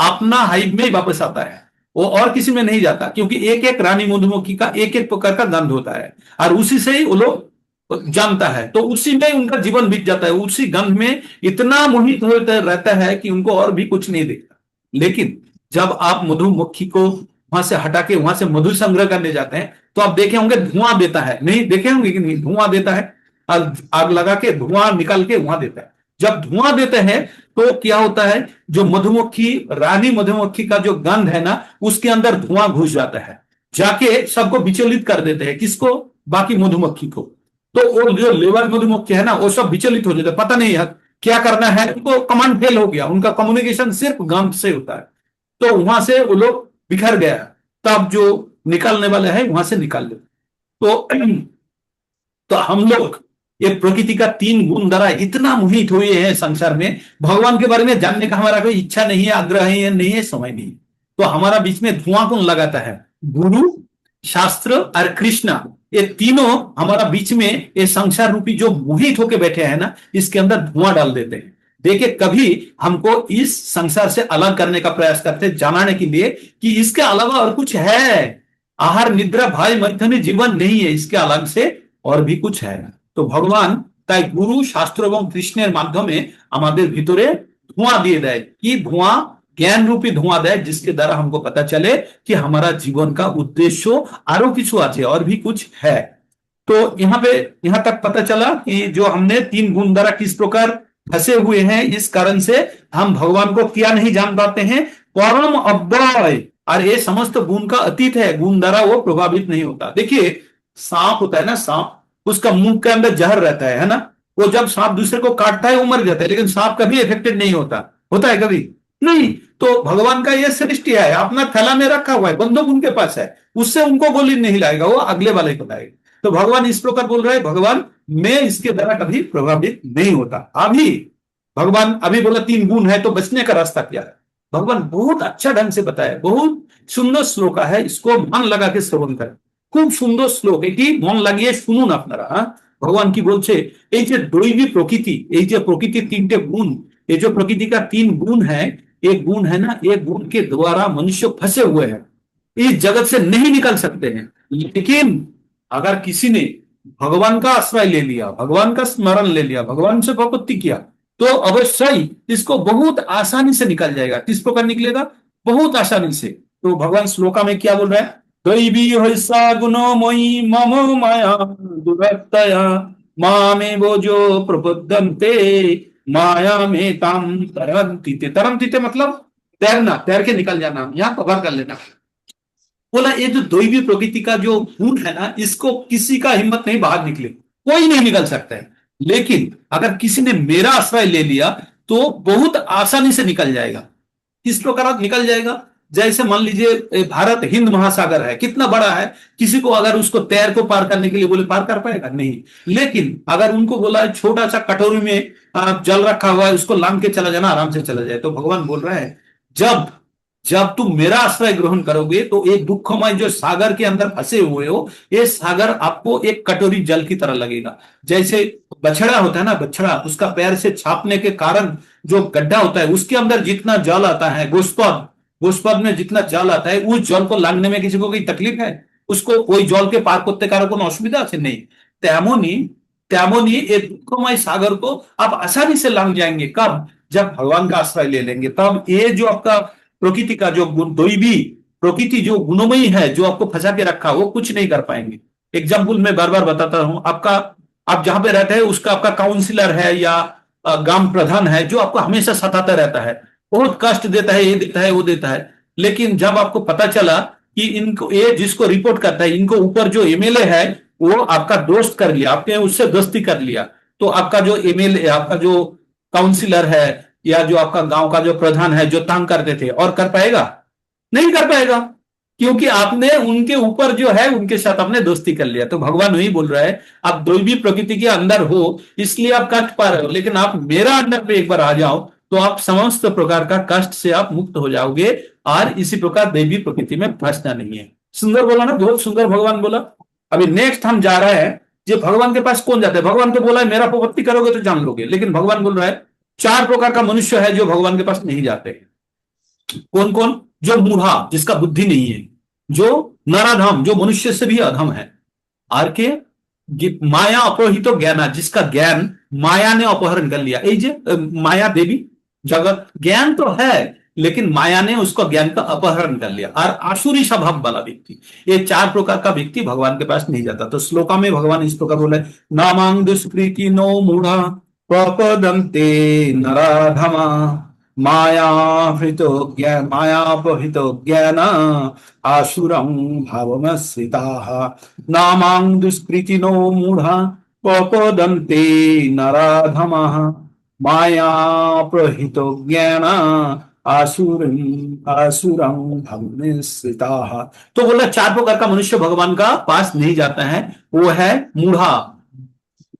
अपना हाइव में ही वापस आता है, वो और किसी में नहीं जाता, क्योंकि एक एक रानी मधुमक्खी का एक एक प्रकार का गंध होता है, और उसी से ही वो लोग जानता है। तो उसी में उनका जीवन बीत जाता है, उसी गंध में इतना मोहित होता रहता है कि उनको और भी कुछ नहीं दिखता। लेकिन जब आप मधुमक्खी को वहां से हटा के वहां से मधु संग्रह करने जाते हैं, तो आप देखे होंगे धुआं देता है, नहीं देखे होंगे कि नहीं, धुआं देता है, आग लगा के धुआं निकाल के वहां देता है। जब धुआं देते हैं तो क्या होता है, जो मधुमक्खी, रानी मधुमक्खी का जो गंध है ना, उसके अंदर धुआं घुस जाता है, जाके सबको विचलित कर देते हैं। किसको? बाकी मधुमक्खी को। तो वो जो लेबर मधुमक्खी है ना, वो सब विचलित हो जाते हैं, पता नहीं है क्या करना है, उनको कमांड फेल हो गया, उनका कम्युनिकेशन सिर्फ गंध से होता है। तो वहां से वो लोग बिखर गया, तब जो निकलने वाले हैं वहां से निकाल ले। तो हम लोग ये प्रकृति का तीन गुण द्वारा इतना मोहित हुए हैं संसार में, भगवान के बारे में जानने का हमारा कोई इच्छा नहीं है, आग्रह है नहीं है, समय नहीं। तो हमारा बीच में धुआं कौन लगाता है? गुरु, शास्त्र और कृष्णा, ये तीनों हमारा बीच में, ये संसार रूपी जो मोहित होके बैठे हैं ना, इसके अंदर धुआं डाल देते हैं। देखिए, कभी हमको इस संसार से अलग करने का प्रयास करते हैं, जनाने के लिए कि इसके अलावा और कुछ है, आहार निद्रा भय मैथुनी जीवन नहीं है, इसके अलग से और भी कुछ है। तो भगवान তাই গুরু শাস্ত্র এবং কৃষ্ণের মাধ্যমে আমাদের ভিতরে ধোঁয়া দিয়ে দেয়, কি ধোঁয়া? ज्ञान रूपी धुआं देय, जिसके द्वारा हमको पता चले कि हमारा जीवन का उद्देश्य आरो किछु आछे, और भी कुछ है। तो यहां तक पता चला कि जो हमने तीन गुण द्वारा किस प्रकार फंसे हुए हैं, इस कारण से हम भगवान को क्या नहीं जान पाते हैं, परम अव्यय, और ये समस्त गुण का अतीत है, गुण द्वारा वो प्रभावित नहीं होता। देखिए, सांप होता है ना, सांप, उसका मुंह के अंदर जहर रहता है ना, वो जब सांप दूसरे को काटता है वो मर जाता है, लेकिन सांप कभी इफेक्टेड नहीं होता है कभी नहीं। तो भगवान का ये सृष्टि है, अपना थैला में रखा हुआ है, बंदूक उनके पास है, उससे उनको गोली नहीं लाएगा, वो अगले वाले को लाएगा। तो भगवान इस प्रकार बोल रहा है, भगवान मैं इसके द्वारा कभी प्रभावित नहीं होता। भगवान अभी बोला तीन गुण है, तो बचने का रास्ता क्या है? भगवान बहुत अच्छा ढंग से बताया, बहुत सुंदर श्लोक है, इसको मन लगा के श्रवण करें। खूब सुंदर श्लोक, এটি মন লাগিয়ে শুনুন আপনারা। भगवान की बोलছে, এই যে দৈবী প্রকৃতি, এই যে প্রকৃতির তিনটে गुण, ये जो प्रकृति का तीन गुण है, एक गुण है ना, एक गुण के द्वारा मनुष्य फंसे हुए हैं, इस जगत से नहीं निकल सकते हैं। लेकिन अगर किसी ने भगवान का आश्रय ले लिया, भगवान का स्मरण ले लिया, भगवान से भक्ति किया, तो अवश्य ही इसको बहुत आसानी से निकल जाएगा। किस प्रकार निकलेगा? बहुत आसानी से। तो भगवान श्लोका में क्या बोल रहा है? दैवी हर्षा गुणमयी मम माया दुरत्तया मामेव जो प्रपद्यन्ते माया में ताम तरन्ति। तरन्ति मतलब तैरना, तैर के निकल जाना, यहां कवर कर लेना। बोला ये जो दैवी प्रकृति का जो गुण है ना, इसको किसी का हिम्मत नहीं बाहर निकले, कोई नहीं निकल सकता है। लेकिन अगर किसी ने मेरा आश्रय ले लिया तो बहुत आसानी से निकल जाएगा। किस प्रकार निकल जाएगा? जैसे मान लीजिए भारत हिंद महासागर है, कितना बड़ा है, किसी को अगर उसको तैर को पार करने के लिए बोले, पार कर पाएगा? नहीं। लेकिन अगर उनको बोला छोटा सा कटोरी में जल रखा हुआ है, उसको लांग के चला जाना, आराम से चला जाए। तो भगवान बोल रहा है, जब तुम मेरा आश्रय ग्रहण करोगे तो एक दुखमय जो सागर के अंदर फंसे हुए हो, ये सागर आपको एक कटोरी जल की तरह लगेगा। जैसे बछड़ा होता है ना, बछड़ा, उसका पैर से छापने के कारण जो गड्ढा होता है, उसके अंदर जितना जल आता है, गोस्पद में जितना जल आता है, उस जल को लांगने में किसी को कोई तकलीफ है? उसको कोई जल के पार करते कारो কোনো অসুবিধা আছে? नहीं। তেমনি ये दुखमय सागर को आप आसानी से लांग जाएंगे। कब? जब भगवान का आश्रय ले लेंगे, तब ये जो आपका प्रकृति का जो दैवी प्रकृति जो गुणमयी है, जो आपको फंसा के रखा, वो कुछ नहीं कर पाएंगे। एग्जाम्पल मैं बार बार बताता हूं, आपका आप जहां पे रहते हैं उसका आपका काउंसिलर है या ग्राम प्रधान है जो आपको हमेशा सताता रहता है, बहुत कष्ट देता है, ये देता है वो देता है। लेकिन जब आपको पता चला कि इनको, ये जिसको रिपोर्ट करता है, इनको ऊपर जो एमएलए है वो आपका दोस्त कर लिया, आपने उससे दोस्ती कर लिया, तो आपका जो एमएलए, आपका जो काउंसिलर है या जो आपका गांव का जो प्रधान है जो तंग करते थे, और कर पाएगा? नहीं कर पाएगा, क्योंकि आपने उनके ऊपर जो है उनके साथ आपने दोस्ती कर लिया। तो भगवान वही बोल रहा है, आप दैवी प्रकृति के अंदर हो इसलिए आप कष्ट पा रहे हो, लेकिन आप मेरा अंदर पे एक बार आ जाओ तो आप समस्त प्रकार का कष्ट से आप मुक्त हो जाओगे, और इसी प्रकार दैवी प्रकृति में फंसना नहीं है। सुंदर बोला ना, बहुत सुंदर भगवान बोला। अभी नेक्स्ट हम जा रहे हैं, जो भगवान के पास कौन जाता है? भगवान तो बोला है मेरा प्रवृत्ति करोगे तो जान लोगे, लेकिन भगवान बोल रहा है 4 प्रकार का मनुष्य है जो भगवान के पास नहीं जाते हैं। कौन कौन? जो मूढ़ा, जिसका बुद्धि नहीं है, जो नराधम, जो मनुष्य से भी अधम है, आर के माया अपहरित ज्ञाना, जिसका ज्ञान माया ने अपहरण कर लिया। माया देवी जगत ज्ञान तो है लेकिन माया ने उसको ज्ञान का अपहरण कर लिया, और आसुरी स्वभाव वाला व्यक्ति, ये 4 प्रकार का व्यक्ति भगवान के पास नहीं जाता। तो श्लोका में भगवान इस प्रकार बोले, नामांग दुष्कृति नो मूढ़ा प्रपदन्ते नराधमा मायापहृतो ज्ञान आसुरं भावमश्रिताः। नामां दुष्कृतिनो मूढ़ा प्रपदन्ते नराधमः मायापहृतो ज्ञान आसुरं भावमश्रिताः। तो बोला 4 प्रकार का मनुष्य भगवान का पास नहीं जाता है। वो है मूढ़ा,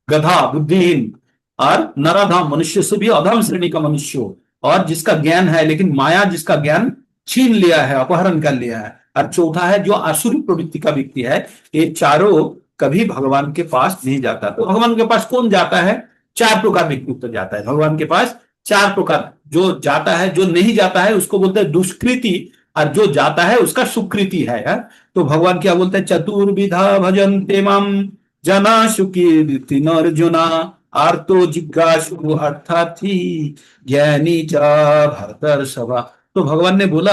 गधा, बुद्धिहीन, और नराधम, मनुष्य से भी अधम श्रेणी का मनुष्य, और जिसका ज्ञान है लेकिन माया जिसका ज्ञान छीन लिया है, अपहरण कर लिया है। और चौथा है जो आसुरी प्रवृत्ति का व्यक्ति है। ये चारों कभी भगवान के पास नहीं जाता। तो भगवान के पास कौन जाता है? 4 प्रकार व्यक्तित्व जाता है भगवान के पास। 4 प्रकार जो जाता है, जो नहीं जाता है उसको बोलते हैं दुष्कृति, और जो जाता है उसका सुकृति है। तो भगवान क्या बोलते हैं? चतुर्विधा भजन्ते माम जना सुकीर्ति अर्जुना आर्तो जिज्ञासु अर्थार्थी ज्ञानी च भरतर्षभा। तो भगवान ने बोला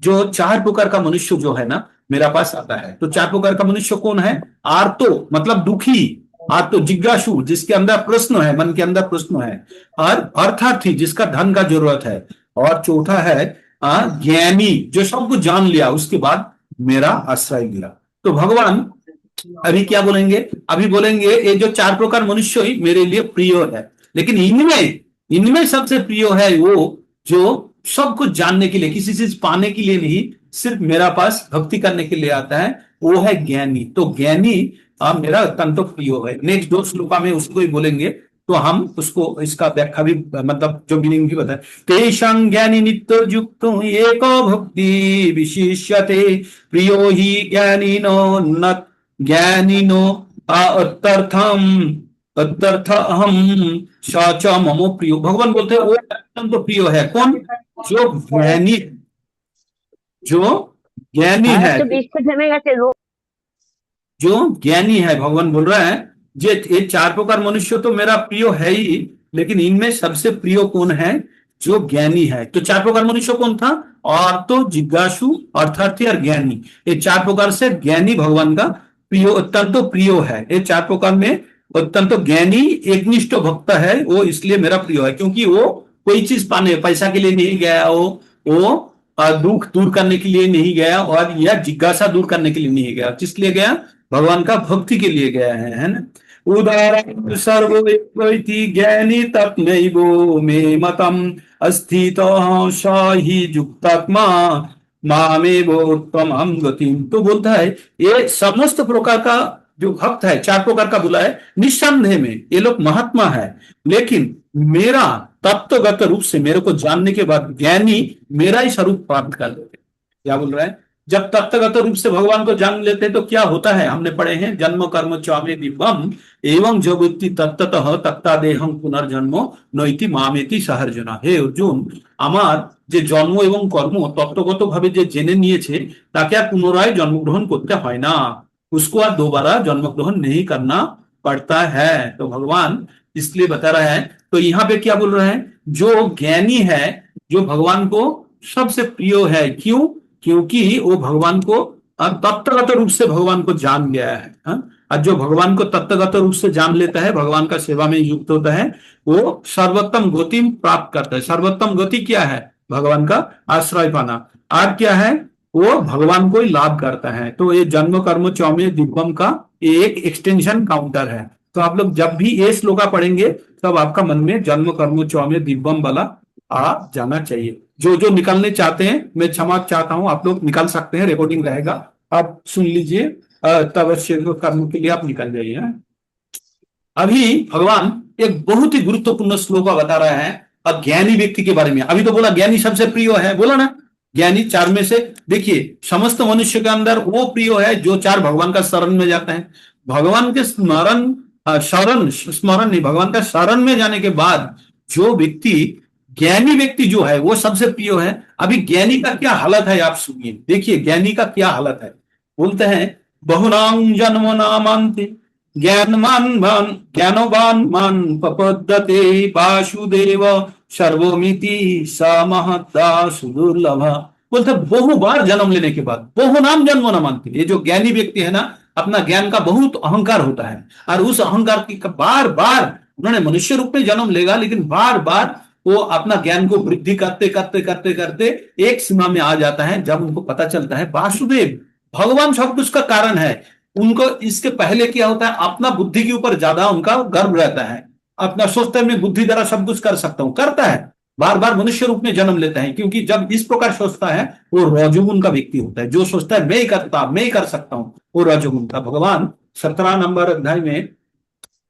जो 4 प्रकार का मनुष्य जो है ना मेरा पास आता है। तो 4 प्रकार का मनुष्य कौन है? आर्तो मतलब दुखी, आर्तो जिज्ञासु जिसके अंदर प्रश्न है, मन के अंदर प्रश्न है, और अर्थार्थी जिसका धन का जरूरत है, और चौथा है ज्ञानी जो सब कुछ जान लिया उसके बाद मेरा आश्रय लिया। तो भगवान अभी क्या बोलेंगे? अभी बोलेंगे ये जो 4 प्रकार मनुष्य ही मेरे लिए प्रिय है, लेकिन इनमें सबसे प्रिय है वो जो सब कुछ जानने के लिए, किसी चीज पाने के लिए नहीं, सिर्फ मेरा पास भक्ति करने के लिए आता है, वो है ज्ञानी। तो ज्ञानी मेरा अत्यंत प्रिय है। नेक्स्ट 2 श्लोका में उसको ही बोलेंगे, तो हम उसको इसका व्याख्या भी मतलब जो मीनिंग भी बताए। तेषां ज्ञानी नित्य युक्तो एको भक्ति विशिष्यते प्रियो ही ज्ञानिनो न ज्ञानिनो अत्यर्थम सच ममो प्रियो। भगवान बोलते हैं वो अत्यंत प्रिय है। कौन? जो ज्ञानी, जो ज्ञानी है, तो बीच में जमेगा से जो ज्ञानी है। भगवान बोल रहा है ये 4 प्रकार मनुष्य तो मेरा प्रिय है ही, लेकिन इनमें सबसे प्रिय कौन है? जो ज्ञानी है। तो 4 प्रकार मनुष्य कौन था? और तो जिज्ञासु, अर्थार्थी और ज्ञानी। ये 4 प्रकार से ज्ञानी भगवान का प्रिय, अत्यंत प्रिय है। ये 4 प्रकार में अत्यंत ज्ञानी एकनिष्ठ भक्त है, वो इसलिए मेरा प्रिय है, क्योंकि वो कोई चीज पाने, पैसा के लिए नहीं गया, वो दुख दूर करने के लिए नहीं गया, और यह जिज्ञासा दूर करने के लिए नहीं गया। किस लिए गया? भगवान का भक्ति के लिए गया है ना। उदाहरण सर्वोपि ज्ञानी तत्नैवो मे मतम अस्थितः स हि युक्तात्मा मामेवोत्तमं गतिम। तो बोलता है ये समस्त प्रकार का जो भक्त है, 4 प्रकार का बोला है, निस्संदेह में ये लोग महात्मा है, लेकिन मेरा तत्वगत रूप से मेरे को जानने के बाद ज्ञानी मेरा ही स्वरूप प्राप्त कर लेते। क्या बोल रहा है? जब तत्वगत रूप से भगवान को जान लेते तो क्या होता है? हमने पढ़े हैं, जन्म कर्म चामे दिव्यम एवं जो बुद्धि तत्ततः तत्ता देहं पुनर्जन्मो नैति मामेति सहर्जुना। हे अर्जुन, আমার যে জন্ম এবং কর্ম তত্ত্বগত ভাবে যে জেনে নিয়েছে তাকে আর পুনরায় জন্মগ্রহণ করতে হয় না, उसको আর दोबारा जन्मग्रहण नहीं करना पड़ता है। तो भगवान इसलिए बता रहा है। तो यहाँ पे क्या बोल रहे हैं? जो ज्ञानी है, जो भगवान को सबसे प्रिय है। क्यों? क्योंकि वो भगवान को तत्वगत रूप से भगवान को जान गया है। और जो भगवान को तत्वगत रूप से जान लेता है, भगवान का सेवा में युक्त होता है, वो सर्वोत्तम गति प्राप्त करता है। सर्वोत्तम गति क्या है? भगवान का आश्रय पाना। और क्या है? वो भगवान को ही लाभ करता है। तो ये जन्म कर्म चौम्य दिव्यम का एक एक्सटेंशन काउंटर है। तो आप लोग जब भी ये श्लोका पढ़ेंगे तब आपका मन में जन्म कर्म चौम्य दिव्यम वाला आ जाना चाहिए। जो जो निकलने चाहते हैं, मैं क्षमा चाहता हूं, आप लोग निकल सकते हैं, रिकॉर्डिंग रहेगा, आप सुन लीजिए, तवश्य कर्म के लिए आप निकल जाइए। अभी भगवान एक बहुत ही गुरुत्वपूर्ण श्लोक बता रहा है अज्ञानी व्यक्ति के बारे में। अभी तो बोला ज्ञानी सबसे प्रिय है, बोला ना, ज्ञानी चार में से, देखिए समस्त मनुष्य के अंदर वो प्रिय है जो चार भगवान का शरण में जाता है। भगवान के स्मरण स्मरण नहीं, भगवान का शरण में जाने के बाद जो व्यक्ति, ज्ञानी व्यक्ति जो है वो सबसे प्रिय है। अभी ज्ञानी का क्या हालत है आप सुनिए, देखिए ज्ञानी का क्या हालत है। बोलते हैं बहुनाम जन्म नामांते ज्ञानवान मान पपद्यते वासुदेव सर्वमिति स महत्ता सुदुर्लभ। बोलते बहु बार जन्म लेने के बाद, बहुनाम जन्म न मानते, ये जो ज्ञानी व्यक्ति है ना, अपना ज्ञान का बहुत अहंकार होता है, और उस अहंकार की बार बार उन्होंने मनुष्य रूप में जन्म लेगा, लेकिन बार बार वो अपना ज्ञान को वृद्धि करते करते करते करते एक सीमा में आ जाता है जब उनको पता चलता है वासुदेव भगवान सब कुछ का कारण है। उनको इसके पहले क्या होता है, अपना बुद्धि के ऊपर ज्यादा उनका गर्व रहता है, अपना सोचता है मैं बुद्धि द्वारा सब कुछ कर सकता हूं, करता है, बार बार मनुष्य रूप में जन्म लेता है, क्योंकि जब इस प्रकार सोचता है वो रजोगुण का व्यक्ति होता है। जो सोचता है मैं ही करता, मैं ही कर सकता हूं, वो रजोगुण का। भगवान 17 नंबर अध्याय में,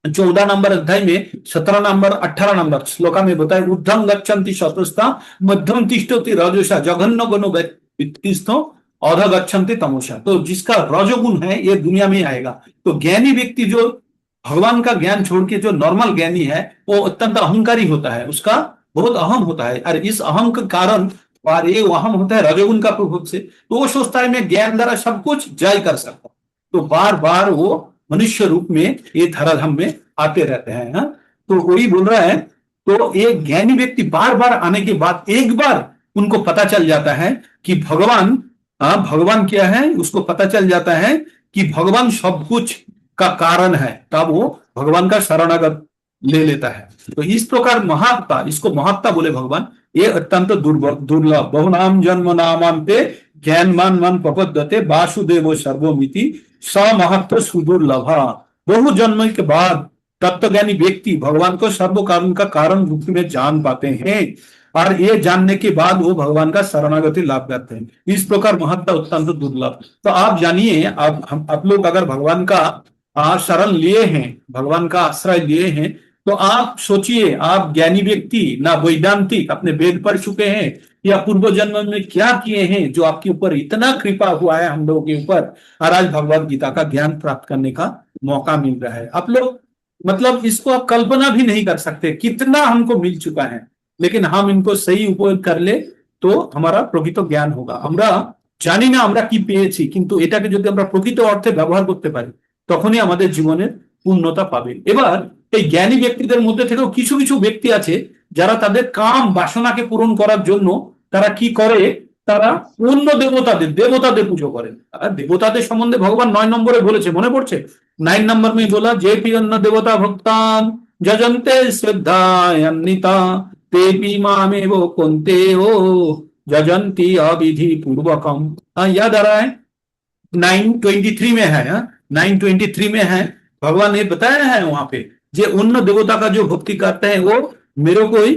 14 नंबर अध्याय में 17 नंबर 18 नंबर श्लोका में बताए, ऊर्ध्वं गच्छन्ति सतस्ता मध्यम तिष्ठति रजसा जघन्य गुणो व्यक्तिस्थो अध गच्छन्ति तमोसा। तो जिसका रजोगुण है ये दुनिया में आएगा। तो ज्ञानी व्यक्ति जो भगवान का ज्ञान छोड़ के जो नॉर्मल ज्ञानी है वो अत्यंत अहंकारी होता है, उसका बहुत अहम होता है, और इस अहम के कारण, और ये अहम होता है रजोगुण का प्रभाव से, तो वो सोचता है मैं ज्ञान द्वारा सब कुछ जय कर सकता हूं। तो बार बार वो मनुष्य रूप में ये धराधाम में आते रहते हैं। हाँ? तो वही बोल रहा है, तो एक ज्ञानी व्यक्ति बार बार आने के बाद एक बार उनको पता चल जाता है कि भगवान, भगवान क्या है, उसको पता चल जाता है कि भगवान सब कुछ का कारण है, तब वो भगवान का शरणागत ले लेता है। तो इस प्रकार महत्ता, इसको महत्ता बोले भगवान, ये अत्यंत दुर्लभ। बहुनाम जन्म नामांते ज्ञानमान मन प्रपद्यते वासुदेव सर्वमिति स महत्व सुदुर्लभ। बहु जन्म के बाद तत्वज्ञानी व्यक्ति भगवान को सर्व कारण का कारण रूप में जान पाते हैं, और ये जानने के बाद वो भगवान का शरणागति लाभ करते हैं। इस प्रकार महत्ता अत्यंत दुर्लभ। तो आप जानिए, आप लोग अगर भगवान का शरण लिए हैं, भगवान का आश्रय लिए हैं, तो आप सोचिए, आप ज्ञानी व्यक्ति ना वैदांतिक अपने वेद पढ़ चुके हैं या पूर्व जन्म में क्या किए हैं जो आपके ऊपर इतना कृपा हुआ है हम लोगों के ऊपर, और आज भगवद गीता का ज्ञान प्राप्त करने का मौका मिल रहा है। आप लोग मतलब इसको आप कल्पना भी नहीं कर सकते कितना हमको मिल चुका है, लेकिन हम इनको सही उपयोग कर ले तो हमारा प्रकृत ज्ञान होगा। আমরা জানি না আমরা কি পেয়েছি, কিন্তু এটাকে যদি আমরা প্রকৃত অর্থে ব্যবহার করতে পারি তখনই আমাদের জীবনের পূর্ণতা পাবে। এবার এই জ্ঞানী ব্যক্তিদের মধ্যে থেকেও কিছু কিছু ব্যক্তি আছে যারা তাদের কাম বাসনাকে পূরণ করার জন্য তারা কি করে, তারা অন্য দেবতাদের পুজো করেন। দেবতাদের সম্বন্ধে ভগবান 9 নম্বরে বলেছে, মনে পড়ছে? 9 नंबर में बोला, जे पी अन्न देवता भक्तान जजन्ते श्रद्धान्विता तेपि मामेव कुन्ते हो जजन्ति अविधि पूर्वकम। याद आ रहा है? 9:23 में है, 9:23 में है, भगवान ने बताया है वहां पे, जे उन्न देवता का जो भक्ति करते हैं वो मेरे को ही,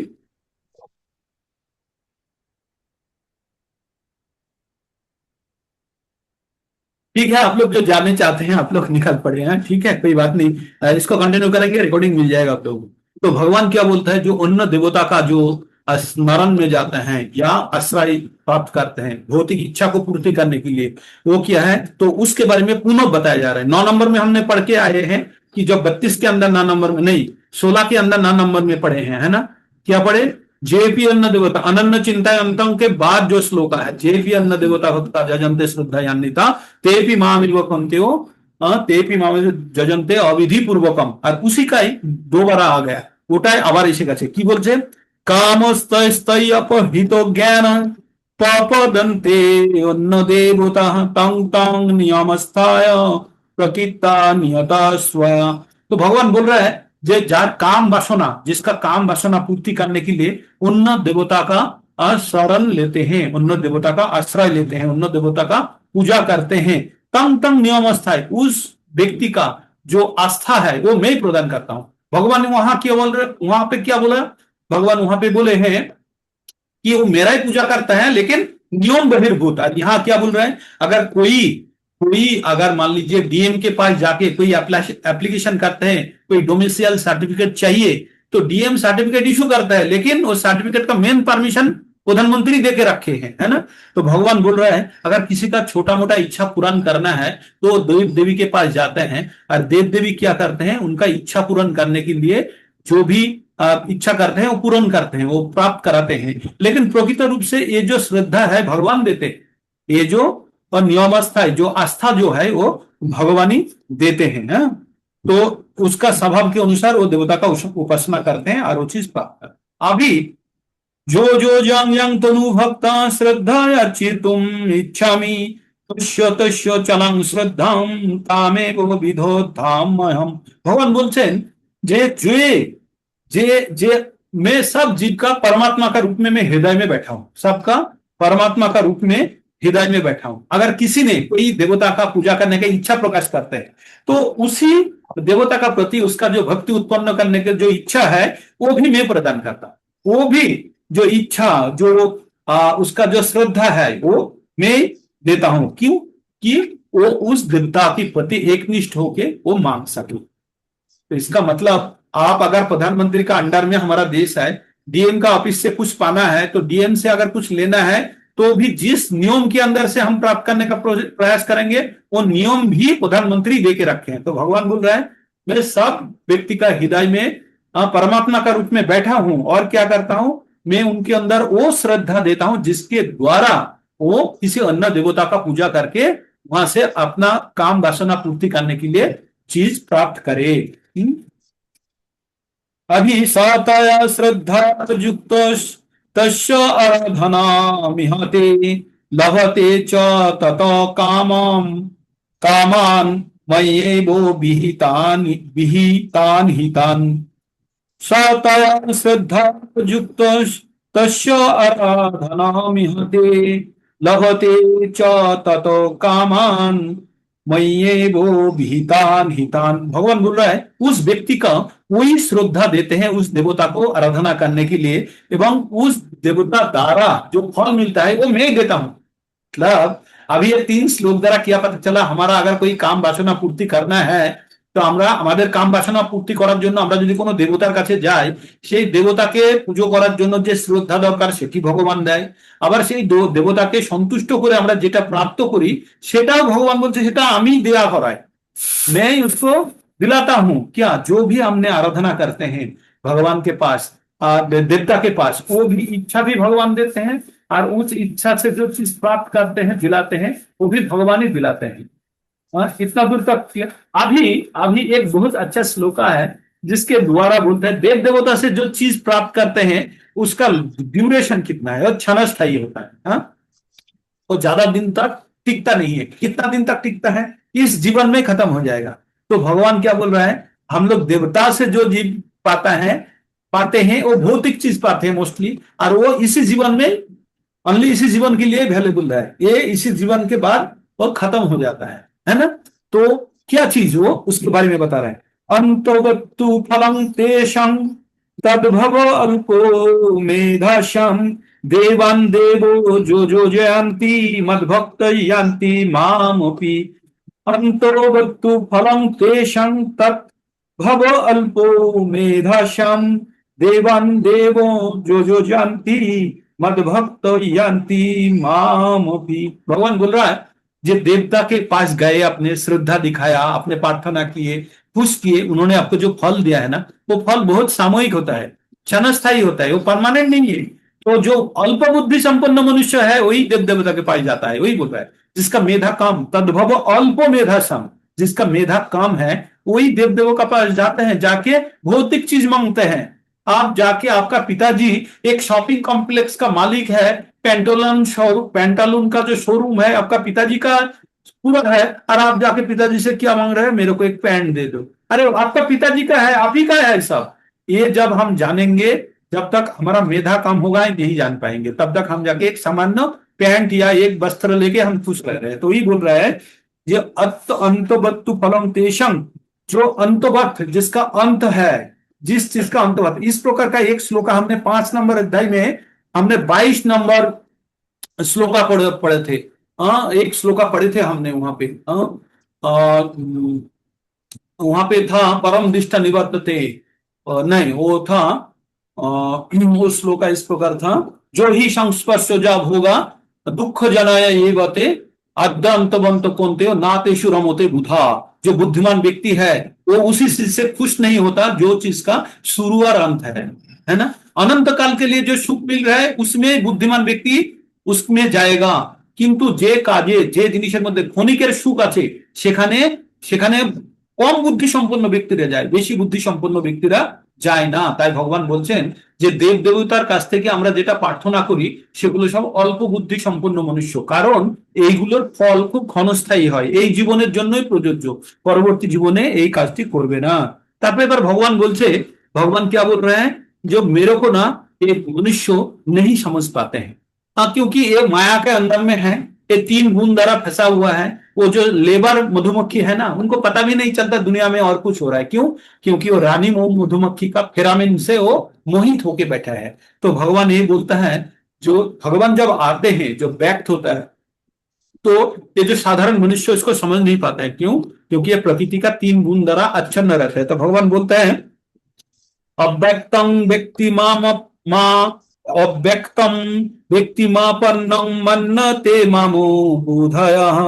ठीक है। आप लोग जो जानने चाहते हैं आप लोग निकल पड़े हैं, ठीक है, कोई बात नहीं, इसको कंटिन्यू करेंगे, रिकॉर्डिंग मिल जाएगा आप लोगों को। तो भगवान क्या बोलता है, जो उन्न देवता का जो स्मरण में जाते हैं या आश्रय प्राप्त करते हैं भौतिक इच्छा को पूर्ति करने के लिए, वो क्या है, तो उसके बारे में पुनः बताया जा रहा है। 9 नंबर में हमने पढ़ के आए हैं कि जब 32 के अंदर 9 नंबर में नहीं, 16 के अंदर 9 नंबर में पढ़े हैं, है ना? क्या पढ़े? जेपी अन्न देवता अनन्य चिंता अंतों के बाद जो श्लोक है, जेपी अन्न देवता भक्ता जजन्ते श्रद्धान्विता तेपि मामिव कुन्ते तेपि मामिव जजन्ते अविधि पूर्वकम। और उसी का ही दोबारा आ गया, ওটাই আবার এসে গেছে। কি বলছে? কামস্তৈ अपहित ज्ञान पपदन्ते অন্য দেবতা তং তং নিয়মস্থায় प्रकृता नियता स्वया। तो भगवान बोल रहा है जे जार काम वासना, जिसका काम वासना पूर्ति करने के लिए उन्नत देवता का शरण लेते हैं, उन्नत देवता का आश्रय लेते हैं, उन्नत देवता का पूजा करते हैं, तंग तंग नियम अस्थाई, उस व्यक्ति का जो आस्था है वो मैं प्रदान करता हूं। भगवान ने वहां क्या बोल रहे, वहां पे क्या बोला, भगवान वहां पे बोले हैं कि वो मेरा ही पूजा करता है लेकिन नियम बहिर्भूत। और यहाँ क्या बोल रहे हैं, अगर कोई कोई अगर मान लीजिए डीएम के पास जाके कोई एप्लीकेशन करते हैं, कोई डोमिसाइल सर्टिफिकेट चाहिए, तो डीएम सर्टिफिकेट इशू करता है, लेकिन उस सर्टिफिकेट का मेन परमिशन प्रधानमंत्री दे के रखे हैं, है ना। तो भगवान बोल रहा है अगर किसी का छोटा मोटा इच्छा पूर्ण करना है तो देव देवी के पास जाते हैं, और देव देवी क्या करते हैं, उनका इच्छा पूर्ण करने के लिए जो भी इच्छा करते हैं वो पूर्ण करते हैं, वो प्राप्त कराते हैं। लेकिन प्रकृत रूप से ये जो श्रद्धा है भगवान देते हैं, ये जो और नियमास्था है, जो आस्था जो है वो भगवान ही देते हैं, है? तो उसका स्वभाव के अनुसार वो देवता का उपासना करते हैं और वो चीज प्राप्त करते हैं। अभी जो जो जंग जंग तनु भक्ता श्रद्धा अर्चितुम इच्छामि तस्य तस्य चलं श्रद्धाम तामे वो विधो धाम हम। भगवान बोलছেন जे जे जे मैं सब जीव का परमात्मा का रूप में मैं हृदय में बैठा हूं, सबका परमात्मा का रूप में हृदय में बैठा हूं। अगर किसी ने कोई देवता का पूजा करने की इच्छा प्रकाश करते हैं तो उसी देवता का प्रति उसका जो भक्ति उत्पन्न करने की जो इच्छा है वो भी मैं प्रदान करता हूं। वो भी जो इच्छा जो उसका जो श्रद्धा है वो मैं देता हूं। क्यों? कि वो उस देवता के प्रति एकनिष्ठ होके वो मांग सके। तो इसका मतलब आप अगर प्रधानमंत्री का अंडर में हमारा देश है, डीएम का ऑफिस से कुछ पाना है तो डीएम से अगर कुछ लेना है तो भी जिस नियम के अंदर से हम प्राप्त करने का प्रयास करेंगे वो नियम भी प्रधानमंत्री दे के रखे हैं। तो भगवान बोल रहा है मैं सब व्यक्ति का हृदय में परमात्मा का रूप में बैठा हूं और क्या करता हूं, मैं उनके अंदर वो श्रद्धा देता हूं जिसके द्वारा वो किसी अन्य देवता का पूजा करके वहां से अपना काम वासना पूर्ति करने के लिए चीज प्राप्त करे। अभी सातया श्रद्धा युक्त तस्य आराधनामिहते लभते च ततो कामान मय्येवो विहितान हितान। सातया श्रद्धा युक्त तस्य आराधनामिहते लभते च ततो कामान मय्येवो विहितान हितान। भगवान बोल रहा है उस व्यक्ति का वही श्रद्धा देते हैं उस देवता को आराधना करने के लिए, एवं उस देवता द्वारा जो फल मिलता है वो मैं देता हूं। मतलब अभी ये 3 श्लोक द्वारा क्या पता चला, हमारा अगर कोई काम वासना पूर्ति करना है तो আমরা আমাদের কাম বাসনা পূর্তি করার জন্য আমরা যদি কোনো দেবতার কাছে যাই, সেই দেবতাকে পুজো করার জন্য যে শ্রদ্ধা দরকার সেটি ভগবান দেয়। আবার সেই দেবতাকে সন্তুষ্ট করে আমরা যেটা প্রাপ্ত করি সেটাও ভগবান বলছে সেটা আমি দেয়া করাই, मैं उसको दिलाता हूं। क्या? जो भी हमने आराधना करते हैं भगवान के पास, देवता के पास, वो भी इच्छा भी भगवान देते हैं और उस इच्छा से जो चीज प्राप्त करते हैं दिलाते हैं वो भी भगवान ही दिलाते हैं। इतना दूर तक किया। अभी एक बहुत अच्छा श्लोक है जिसके द्वारा बोलते हैं देव देवता से जो चीज प्राप्त करते हैं उसका ड्यूरेशन कितना है और क्षणस्थायी होता है, तो ज्यादा दिन तक टिकता नहीं है। कितना दिन तक टिकता है? इस जीवन में खत्म हो जाएगा। तो भगवान क्या बोल रहा है, हम लोग देवता से जो जीव पाते हैं वो भौतिक चीज पाते हैं मोस्टली, और वो इसी जीवन में ओनली इसी जीवन के लिए अवेलेबल है, ये इसी जीवन के बाद वो खत्म हो जाता है ना। तो क्या चीज वो उसके बारे में बता रहे हैं। अंतवत्तु फलं तेषां तद्भव अल्पो मेधाशं देवान् देवो जो जयन्ति मद्भक्त यान्ति मामपि। अंतवत्तु फलं तेषां तद्भव अल्पो मेधाशं देवान् देवो जो जयन्ति मद्भक्त यान्ति मामपि। भगवान बोल रहा है जो देवता के पास गए, अपने श्रद्धा दिखाया, अपने प्रार्थना किए, खुश किए, उन्होंने आपको जो फल दिया है ना वो फल बहुत सामयिक होता है, क्षणस्थायी होता है, वो परमानेंट नहीं है। तो जो अल्प बुद्धि संपन्न मनुष्य है वही देव देवता के पास जाता है। वही बोल रहा है जिसका मेधा कम, तद्भव अल्प मेधा सम, जिसका मेधा कम है वही देव देवों के पास जाते हैं, जाके भौतिक चीज मांगते हैं। आप जाके, आपका पिताजी एक शॉपिंग कॉम्प्लेक्स का मालिक है, पेंटालून का जो शोरूम है, आपका पिताजी का पूरा है, और आप जाके पिताजी से क्या मांग रहे हैं, मेरे को एक पैंट दे दो। अरे आपका पिताजी का है, आप ही का है सब। ये जब हम जानेंगे, जब तक हमारा मेधा कम होगा नहीं जान पाएंगे, तब तक हम जाके एक सामान्य पैंट या एक वस्त्र लेके हम खुश रह रहे हैं। तो ये बोल रहा है ये अंतवत्तु फलम तेषं, जो अंतवत जिसका अंत है, जिस चीज का अंतवत, इस प्रकार का एक श्लोक हमने 5 नंबर अध्याय में हमने 22 नंबर श्लोका पढ़े थे। एक श्लोका पढ़े थे हमने वहां पे। वहां पे था परम दिष्टा निवर्तते, नहीं वो था वो श्लोका इस प्रकार था, जो ही संस्पर्श जब होगा दुख जनाया ये बातें अद्यंतवंत कौनते नातेषु रमोते बुधा। जो बुद्धिमान व्यक्ति है वो उसी चीज से खुश नहीं होता जो चीज का शुरू और अंत है ना। अनंत काल के लिए जो सुख मिल रहा है उसमें बुद्धिमान व्यक्ति उसमें जाएगा, কিন্তু যে কাজে যে জিনিসের মধ্যে ক্ষণিকের সুখ আছে সেখানে সেখানে কম বুদ্ধি সম্পন্ন ব্যক্তিরা যায়, বেশি বুদ্ধি সম্পন্ন ব্যক্তিরা যায় না। তাই ভগবান বলছেন যে দেব দেবতার কাছ থেকে আমরা যেটা প্রার্থনা করি সেগুলো সব অল্প বুদ্ধি সম্পন্ন মনুষ্য, কারণ এইগুলোর ফল খুব ক্ষণস্থায়ী হয়, এই জীবনের জন্যই প্রযোজ্য, পরবর্তী জীবনে এই কাজটি করবে না। তারপরে এবার ভগবান বলছে, भगवान क्या बोल रहे हैं, जो मेरे को ना ये मनुष्य नहीं समझ पाते हैं। क्योंकि ये माया के अंदर में है, ये 3 गुण द्वारा फंसा हुआ है। वो जो लेबर मधुमक्खी है ना, उनको पता भी नहीं चलता दुनिया में और कुछ हो रहा है। क्यों? क्योंकि वो रानी मधुमक्खी का फिरामिन से वो मोहित होके बैठा है। तो भगवान ये बोलता है, जो भगवान जब आते हैं, जो व्यक्त होता है, तो ये जो साधारण मनुष्य इसको समझ नहीं पाता है। क्यों? क्योंकि ये प्रकृति का 3 गुण द्वारा अच्छन्न रहता है। तो भगवान बोलता है अव्यक्तं अव्यक्तं व्यक्तिमापन्नं मन्यते मामो बुधयः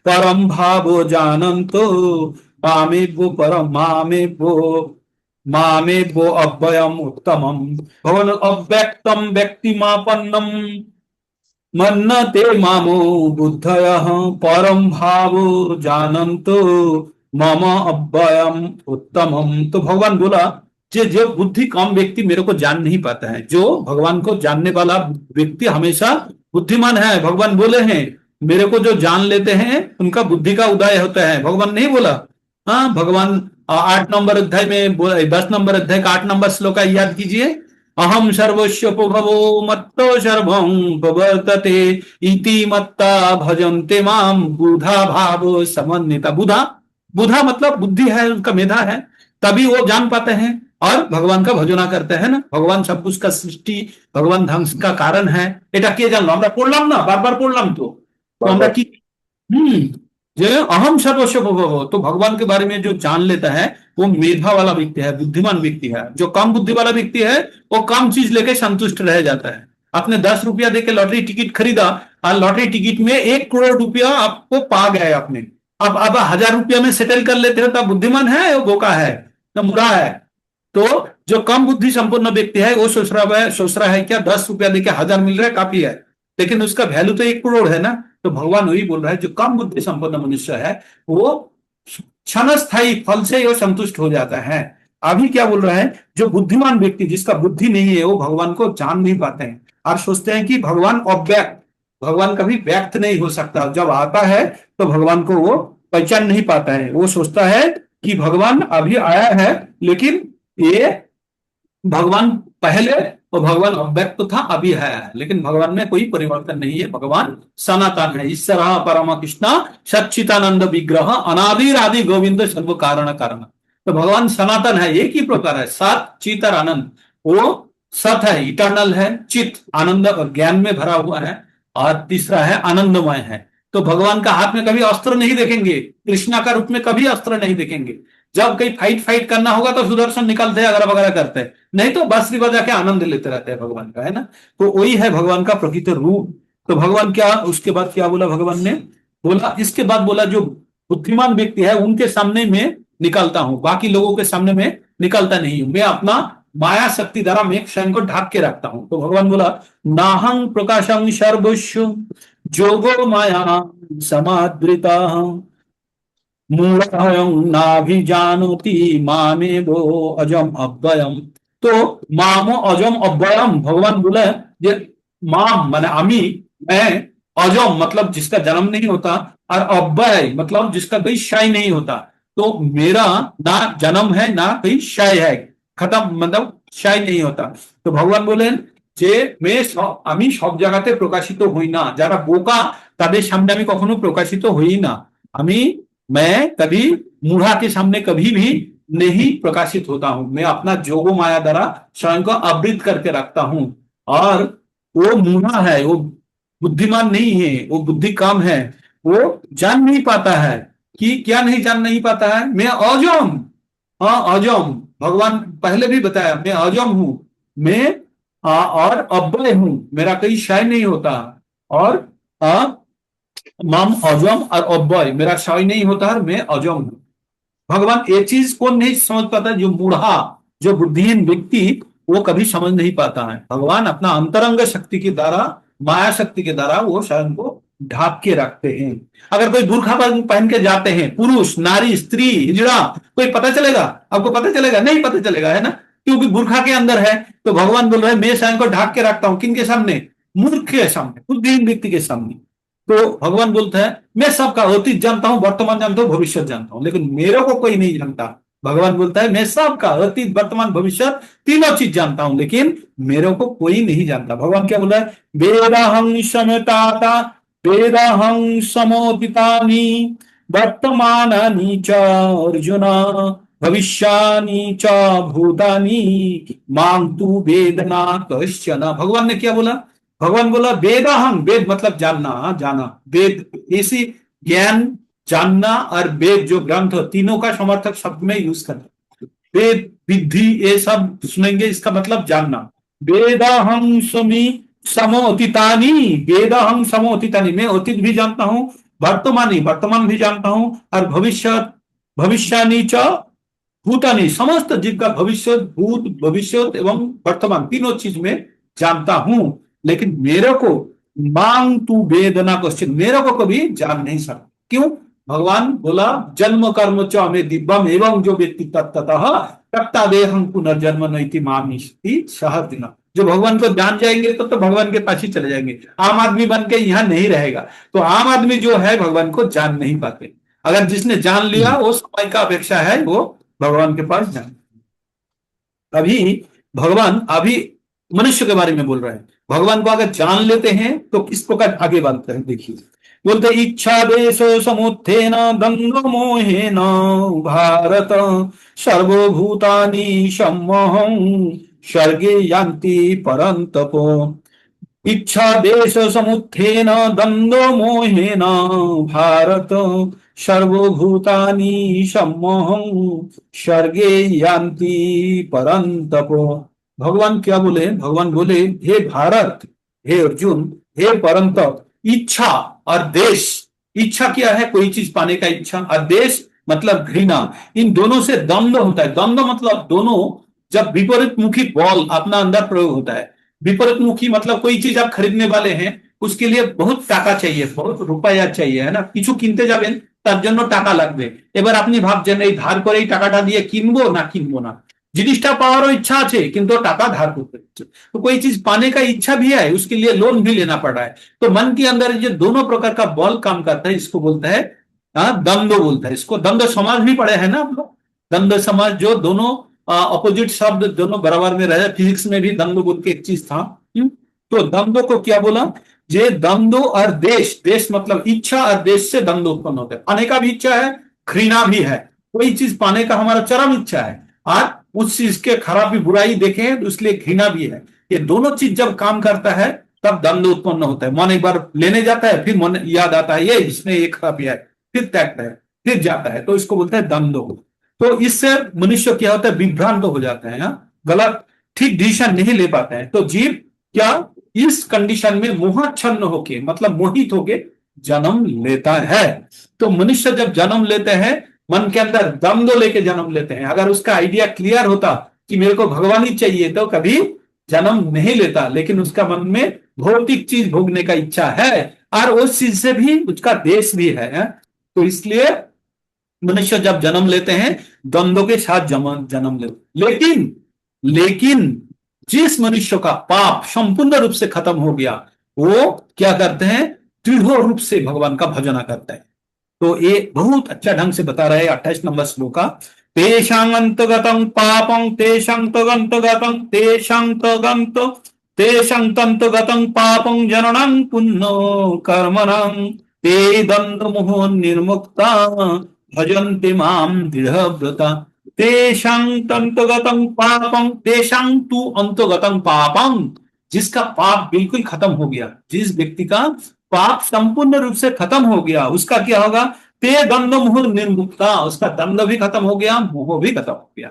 परम भावो जानन्तो मामेवो परम मामेवो अव्ययम् उत्तमम्। भगवान अव्यक्तं व्यक्तिमापन्नं मन्यते मामो बुद्धयः परम भावो जानन्तो मम अव्ययम् उत्तमम्। तो भगवान बोला जो बुद्धि कम व्यक्ति मेरे को जान नहीं पाता है, जो भगवान को जानने वाला व्यक्ति हमेशा बुद्धिमान है। भगवान बोले हैं मेरे को जो जान लेते हैं उनका बुद्धि का उदय होता है। भगवान नहीं बोला। हाँ, भगवान 8 नंबर अध्याय में 10 नंबर अध्याय का 8 नंबर श्लोक याद कीजिए, अहम सर्वस्व भवो मत्तो सर्वं प्रवर्तते इति मत्ता भजन्ते माम बुधा भावो समन्विता। बुधा मतलब बुद्धि है, उनका मेधा है, तभी वो जान पाते हैं और भगवान का भजना करते हैं ना। भगवान सब कुछ का सृष्टि, भगवान ध्वंस का कारण है, এটা কে জানলো? আমরা পড়লাম না, বারবার পড়লাম। তো আমরা কি যে अहम सर्वस्व भव, तो भगवान के बारे में जो जान लेता है वो मेधा वाला व्यक्ति है, बुद्धिमान व्यक्ति है। जो कम बुद्धि वाला व्यक्ति है वो कम चीज लेके संतुष्ट रह जाता है। आपने 10 रुपया देके लॉटरी टिकट खरीदा और लॉटरी टिकट में 1 करोड़ रुपया आपको पा गए आपने, अब 1000 रुपया में सेटल कर लेते हो तो बुद्धिमान है, वो बोका है, तो बुरा है। तो जो कम बुद्धि संपन्न व्यक्ति है वो सोच रहा है क्या 10 रुपया देके 1000 मिल रहा है काफी है, लेकिन उसका वैल्यू तो 1 करोड़ है ना। तो भगवान वही बोल रहा है जो कम बुद्धि संपन्न मनुष्य है वो क्षणस्थायी फल से वो संतुष्ट हो जाता है। अभी क्या बोल रहा है, जो बुद्धिमान व्यक्ति जिसका बुद्धि नहीं है वो भगवान को जान नहीं पाते हैं और सोचते हैं कि भगवान अव्यक्त, भगवान कभी व्यक्त नहीं हो सकता। जब आता है तो भगवान को वो पहचान नहीं पाता है, वो सोचता है कि भगवान अभी आया है लेकिन ये भगवान पहले और भगवान अव्यक्त था, अभी है, लेकिन भगवान में कोई परिवर्तन नहीं है। भगवान सनातन है, ईश्वर परम कृष्ण सच्चिदानंद विग्रह अनादिर आदि गोविंद सर्व कारण कारण। तो भगवान सनातन है, एक ही प्रकार है, सत चित और आनंद। वो सत है, इटर्नल है, चित आनंद और ज्ञान में भरा हुआ है, और तीसरा है आनंदमय है। तो भगवान का हाथ में कभी अस्त्र नहीं देखेंगे, कृष्णा का रूप में कभी अस्त्र नहीं देखेंगे। जब कहीं फाइट करना होगा तो सुदर्शन निकलते हैं, अगर वगैरह करते हैं, नहीं तो बांसुरी बजा के आनंद लेते रहते हैं भगवान का, है ना। तो वही है भगवान का प्रकृत रूप। तो भगवान क्या, उसके बाद क्या बोला भगवान ने, बोला इसके बाद बोला जो बुद्धिमान व्यक्ति है उनके सामने में निकलता हूं, बाकी लोगों के सामने में निकलता नहीं हूं। मैं अपना माया शक्ति द्वारा मैं स्वयं को ढाक के रखता हूं। तो भगवान बोला नाहं प्रकाशं सर्वस्व जोगो माया समादृता मूढ़ं नाभिजानोति मामेवो अजम अव्ययम। तो मामो अजम अव्ययम, भगवान बोले जे माम माने आमी, मैं अजम मतलब जिसका जन्म नहीं होता, और अव्यय मतलब जिसका कोई क्षय नहीं होता। तो मेरा ना जन्म है ना कोई क्षय है, खत्म मतलब क्षय नहीं होता। तो भगवान बोलेন যে আমি সব জায়গাতে প্রকাশিত হই না, যারা বোকা তাদের সামনে আমি কখনো প্রকাশিত হই না। আমি मैं कभी मूढ़ा के सामने कभी भी नहीं प्रकाशित होता हूं। मैं अपना जोगो माया द्वारा स्वयं को आवृत करके रखता हूं। और वो मूढ़ा है, वो बुद्धिमान नहीं है, वो बुद्धि कम है, वो जान नहीं पाता है कि क्या नहीं जान नहीं पाता है, मैं अजम। हाँ अजम, भगवान पहले भी बताया मैं अजम हूं, मैं और अव्यय हूं, मेरा कोई क्षय नहीं होता। और मम अजम और अव्यय, मेरा क्षय नहीं होता और मैं अजम हूं। भगवान ये चीज कौन नहीं समझ पाता? जो मूढ़ा, जो बुद्धिहीन व्यक्ति, वो कभी समझ नहीं पाता है। भगवान अपना अंतरंग शक्ति के द्वारा, माया शक्ति के द्वारा वो स्वयं को ढाक के रखते हैं। अगर कोई बुर्खा पहन के जाते हैं, पुरुष नारी स्त्री हिजड़ा, कोई पता चलेगा? आपको पता चलेगा? नहीं पता चलेगा, है ना, क्योंकि बुर्खा के अंदर है। तो भगवान बोल रहे हैं मैं स्वयं को ढाक के रखता हूं, किनके सामने? मूर्ख के सामने, बुद्धिहीन व्यक्ति के सामने। तो भगवान बोलते हैं मैं सबका अतीत जानता हूं, वर्तमान जानता हूं, भविष्य जानता हूं, लेकिन मेरे को कोई नहीं जानता। भगवान बोलता है मैं सबका अतीत वर्तमान भविष्य तीनों चीज जानता हूं, लेकिन मेरे को कोई नहीं जानता। भगवान क्या बोल रहा है? वेदाहं समताता वेदाहं समोदितानि वर्तमानानि च अर्जुन भविष्यानि च भूतानि मां तु वेदना कश्चन। भगवान ने क्या बोला? भगवान बोला वेदाहं, वेद मतलब जानना, जाना, वेद इसी ज्ञान जानना, और वेद जो ग्रंथ तीनों का समर्थक शब्द में यूज करना। वेद विधि ये सब सुनेंगे, इसका मतलब जानना। वेदाहं समी समोतितानी, वेदाहं समोतितानी, मैं अतीत भी जानता हूं, वर्तमान भी जानता हूं, और भविष्यानि च भूतानि, समस्त जीव का भविष्य, भूत भविष्य एवं वर्तमान तीनों चीज में जानता हूं, लेकिन मेरे को मांग तू वेदना क्वेश्चन, मेरे को कभी जान नहीं सकता। क्यों? भगवान बोला जन्म कर्म च हमें दिव्यम एवं जो व्यक्ति तत्तः तत्ता देहं पुनर्जन्म नैति मामिष्टि सहस्तिना। जो भगवान को जान जाएंगे तो भगवान के पास ही चले जाएंगे, आम आदमी बन के यहाँ नहीं रहेगा। तो आम आदमी जो है भगवान को जान नहीं पाते। अगर जिसने जान लिया वो समय का अपेक्षा है, वो भगवान के पास जान। अभी भगवान अभी मनुष्य के बारे में बोल रहे हैं। भगवान को अगर जान लेते हैं तो किस प्रकार आगे बढ़ते हैं, देखिए। बोलते इच्छा देश समुत्थेन द्वंद्व मोहेन भारत सर्वभूतानि सम्मोहं स्वर्गे यान्ति परन्तपो। इच्छा देश समुत्थेन द्वंद्व मोहेन भारत सर्वभूतानि सम्मोहं स्वर्गे यान्ति परन्तपो। भगवान क्या बोले? भगवान बोले हे भारत, हे अर्जुन, हे परंतप, इच्छा और देश, इच्छा क्या है? कोई चीज पाने का इच्छा, और देश मतलब घृणा, इन दोनों से द्वंद्व होता है। द्वंद्व मतलब दोनों जब विपरीत मुखी बल अपना अंदर प्रयोग होता है। विपरीत मुखी मतलब कोई चीज आप खरीदने वाले हैं, उसके लिए बहुत টাকা चाहिए, बहुत रुपया चाहिए, है না? কিছু কিনতে যাবেন তার জন্য টাকা লাগবে। এবার আপনি ভাবছেন এই ধার করে এই টাকাটা দিয়ে কিনবো না কিনবো না, জিনিসটা পাওয়ারও इच्छा আছে কিন্তু টাকা ধার করতে হচ্ছে। तो कोई चीज पाने का इच्छा भी है, उसके लिए लोन भी लेना पड़ रहा है। तो मन के अंदर जो दोनों प्रकार का बल काम करता है, इसको बोलता है द्वंद्व बोलता है। इसको द्वंद्व समाज भी पढ़े हैं ना आप लोग? द्वंद्व समाज जो दोनों अपोजिट शब्द दोनों बराबर में रहे। फिजिक्स में भी द्वंद्व बोल के एक चीज था। तो द्वंद्व को क्या बोला? जे द्वंद्व और देश, देश मतलब इच्छा, और देश से द्वंद्व उत्पन्न होता है। पाने का भी इच्छा है, घृणा भी है। कोई चीज पाने का हमारा चरम इच्छा है, और उस चीज के खराबी बुराई देखें तो इसलिए घृणा भी है। ये दोनों चीज जब काम करता है तब द्वंद्व उत्पन्न होता है। मन एक बार लेने जाता है, फिर मन याद आता है ये इसमें एक खराबी है, फिर त्यागता है, फिर जाता है, तो इसको बोलते हैं द्वंद्व। तो इससे मनुष्य क्या होता है? विभ्रांत हो जाते हैं, गलत ठीक डिसीजन नहीं ले पाते हैं। तो जीव क्या इस कंडीशन में मोहाच्छन्न होके मतलब मोहित होके जन्म लेता है। तो मनुष्य जब जन्म लेते हैं मन के अंदर द्वंद्व लेके जन्म लेते हैं। अगर उसका आइडिया क्लियर होता कि मेरे को भगवान ही चाहिए तो कभी जन्म नहीं लेता, लेकिन उसका मन में भौतिक चीज भोगने का इच्छा है, और उस चीज से भी उसका देश भी है। तो इसलिए मनुष्य जब जन्म लेते हैं द्वंद्व के साथ जन्म लेते। लेकिन जिस मनुष्य का पाप संपूर्ण रूप से खत्म हो गया, वो क्या करते हैं? दृढ़ रूप से भगवान का भजना करता है। तो ये बहुत अच्छा ढंग से बता रहे हैं 28 नंबर श्लोक का। तेषांतगतं पापं तेषांतगतं पापं जननं पुण्यो कर्मणं ते दंडमुहो निर्मुक्ता भजन्ति माम दृढ़व्रता। तेषांतगतं पापं, तेषां तु अंतगतं पापं, जिसका पाप बिल्कुल खत्म हो गया, जिस व्यक्ति का पाप संपूर्ण रूप से खत्म हो गया, उसका क्या होगा? ते दंड मोह निर्मुक्ता, उसका दंड भी खत्म हो गया, मोह भी खत्म हो गया।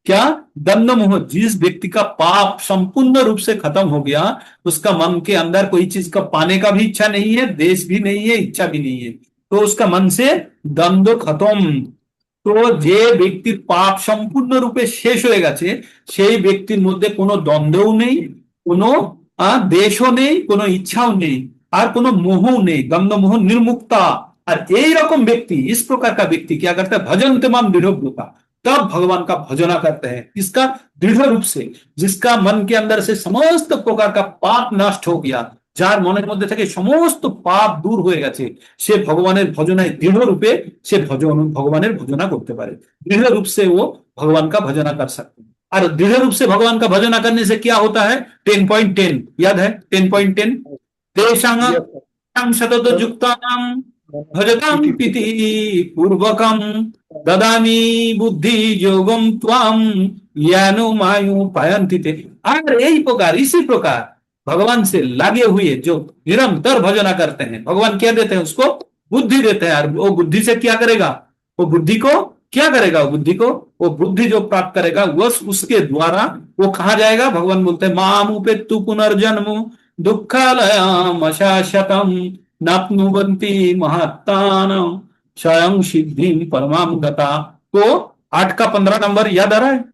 क्या? दंड मोह, जिस व्यक्ति का पाप संपूर्ण रूप से खत्म हो गया, उसका मन के अंदर कोई चीज का पाने का भी इच्छा नहीं है, देश भी नहीं है, इच्छा भी नहीं है, तो उसका मन से दंड खत्म। তো যে ব্যক্তির পাপ সম্পূর্ণরূপে শেষ হয়ে গেছে, সেই ব্যক্তির মধ্যে কোনো দ্বন্দ্বও নেই, কোনো দেশও নেই, কোনো ইচ্ছাও নেই, আর কোনো মোহও নেই, দ্বন্দ্ব মোह निर्मुक्ता। और यही रकम व्यक्ति, इस प्रकार का व्यक्ति क्या करता है? भजन तमाम दृढ़, तब भगवान का भजना करते हैं। इसका दृढ़ रूप से, जिसका मन के अंदर से समस्त प्रकार का पाप नष्ट हो गया, যার মনের মধ্যে থেকে সমস্ত পাপ দূর হয়ে গেছে, সে ভগবানের ভজনায় দৃঢ় রূপে সে ভগবানের ভজনা করতে পারে। दृढ़ रूप से वो भगवान का भजना कर सकते हैं। और दृढ़ रूप से भगवान का भजना करने से क्या होता है? 10.10 याद है? 10.10 तेषां सतत युक्तानां भजतां पीति पूर्वकं ददामि बुद्धि योगम त्वां यानो मायु पायन्ति ते। और यही प्रकार, इसी प्रकार भगवान से लगे हुए जो निरंतर भजना करते हैं, भगवान क्या देते हैं? उसको बुद्धि देते हैं। और वो बुद्धि से क्या करेगा? वो बुद्धि को क्या करेगा? वो बुद्धि जो प्राप्त करेगा, वो उसके द्वारा वो कहा जाएगा? भगवान बोलते हैं माम उपेत्तु पुनर्जन्म दुःखालयम् अशाश्वतम् नाप्नुवन्ति महात्तानां स्वयं सिद्धिं परमां गता। तो 8 का 15 नंबर याद आ रहा है?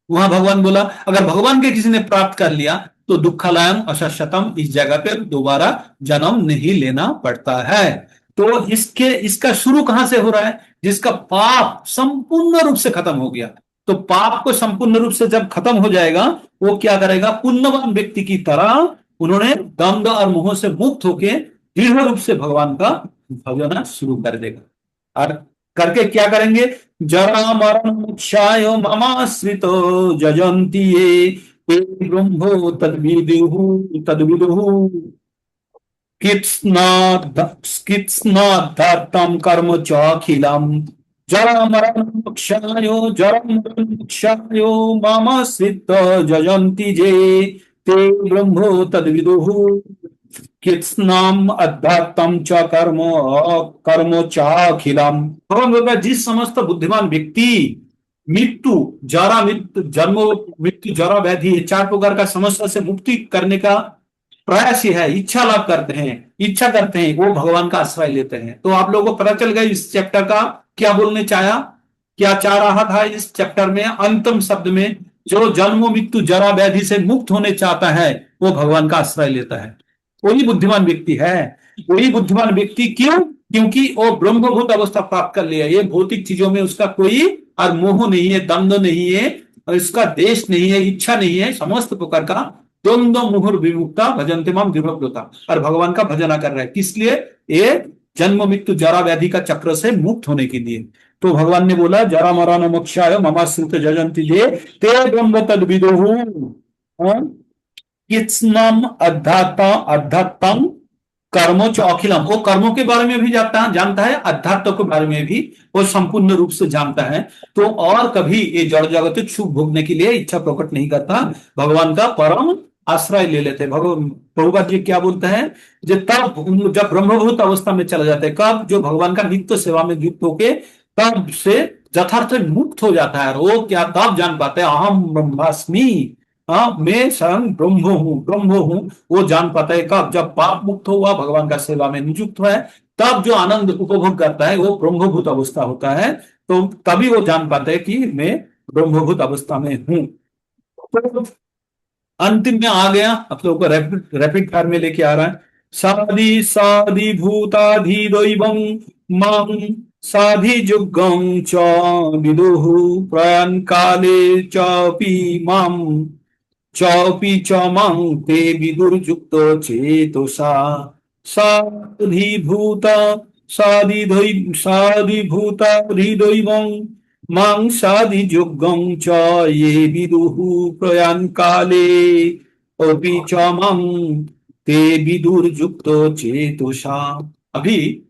वहां भगवान बोला अगर भगवान के किसी ने प्राप्त कर लिया तो दुःखालयम् अशाश्वतम्, इस जगह पे दोबारा जन्म नहीं लेना पड़ता है। तो इसका शुरू कहां से हो रहा है? जिसका पाप संपूर्ण रूप से खत्म हो गया। तो पाप को संपूर्ण रूप से जब खत्म हो जाएगा, वो क्या करेगा? पुण्यवान व्यक्ति की तरह उन्होंने द्वंद्व और मोह से मुक्त होके दृढ़ रूप से भगवान का भजना शुरू कर देगा। और करके क्या करेंगे? जरा मरण मोक्षाय ममाश्रितो जजन्ति ये ब्रह्मो तद्विदुः कृत्स्नाद्धर्तं कर्म च अखिलम् जरा मरण मोक्षाय ममाश्रितो जजन्ति ये ते ब्रह्मो तद्विदुः कृत्स्नाम अध्यात्म च कर्म च अखिलम्। भगवान बोलता है जिस समस्त बुद्धिमान व्यक्ति मृत्यु, जन्म मृत्यु, जरा व्याधि, 4 प्रकार का समस्या से मुक्ति करने का प्रयासी है, इच्छा लाभ करते हैं, वो भगवान का आश्रय लेते हैं। तो आप लोगों को पता चल गया इस चैप्टर का क्या बोलने चाहा, क्या चाह रहा था इस चैप्टर में? अंतिम शब्द में जो जन्म मृत्यु जरा व्याधि से मुक्त होने चाहता है, वो भगवान का आश्रय लेता है, वही बुद्धिमान व्यक्ति है। वही बुद्धिमान व्यक्ति क्यों? क्योंकि वो ब्रह्मभूत अवस्था प्राप्त कर लिया। ये भौतिक चीजों में उसका कोई और मोह नहीं है, द्वंद्व नहीं है, और इसका देश नहीं है, इच्छा नहीं है, समस्त प्रकार का द्वंद्व मुहुर विमुक्ता भजन्ते माम दृढ़व्रता। और भगवान का भजना कर रहा है, किस लिए? ये जन्म मृत्यु जरा व्याधि का चक्र से मुक्त होने के लिए। तो भगवान ने बोला जरा मरण मोक्षाय ममाश्रित जजन्ति ये ते ब्रह्म तद्विदुः कृत्स्नम् अध्यात्म कर्मो च अखिलम्। वो कर्मों के बारे में भी जानता है, अध्यात्म के बारे में भी वो संपूर्ण रूप से जानता है। तो और कभी ये जड़ जगत सुख भोगने के लिए इच्छा प्रकट नहीं करता, भगवान का परम आश्रय ले लेते। भगवान प्रभुपाद जी क्या बोलते हैं? तब जब ब्रह्मभूत अवस्था में चला जाता है, कब? जो भगवान का नित्य सेवा में युक्त होके तब से यथार्थ मुक्त हो जाता है। और वो क्या तब जान पाते हैं? अहम ब्रह्मास्मि, मैं स्वयं ब्रह्म हूं। वो जान पाता है कब? जब पाप मुक्त हुआ, भगवान का सेवा में नियुक्त हुआ है, तब जो आनंद उपभोग करता है वो ब्रह्मभूत अवस्था होता है। तो तभी वो जान पाता है कि मैं ब्रह्मभूत अवस्था में हूं। तो अंतिम में आ गया, आप लोगों को रैपिड फायर में लेके आ रहा है। साधि भूताधि दैवं मां साधि जुगं च विदुः प्रयाण काले चौपी च मां ते विदुर्युक्तो चेतसा साधिभूत साधिभूत हृदयं मां साधियोग्यं च ये विदुः प्रयाण काले अपि च मां ते विदुर्युक्तो चेतसा। अभी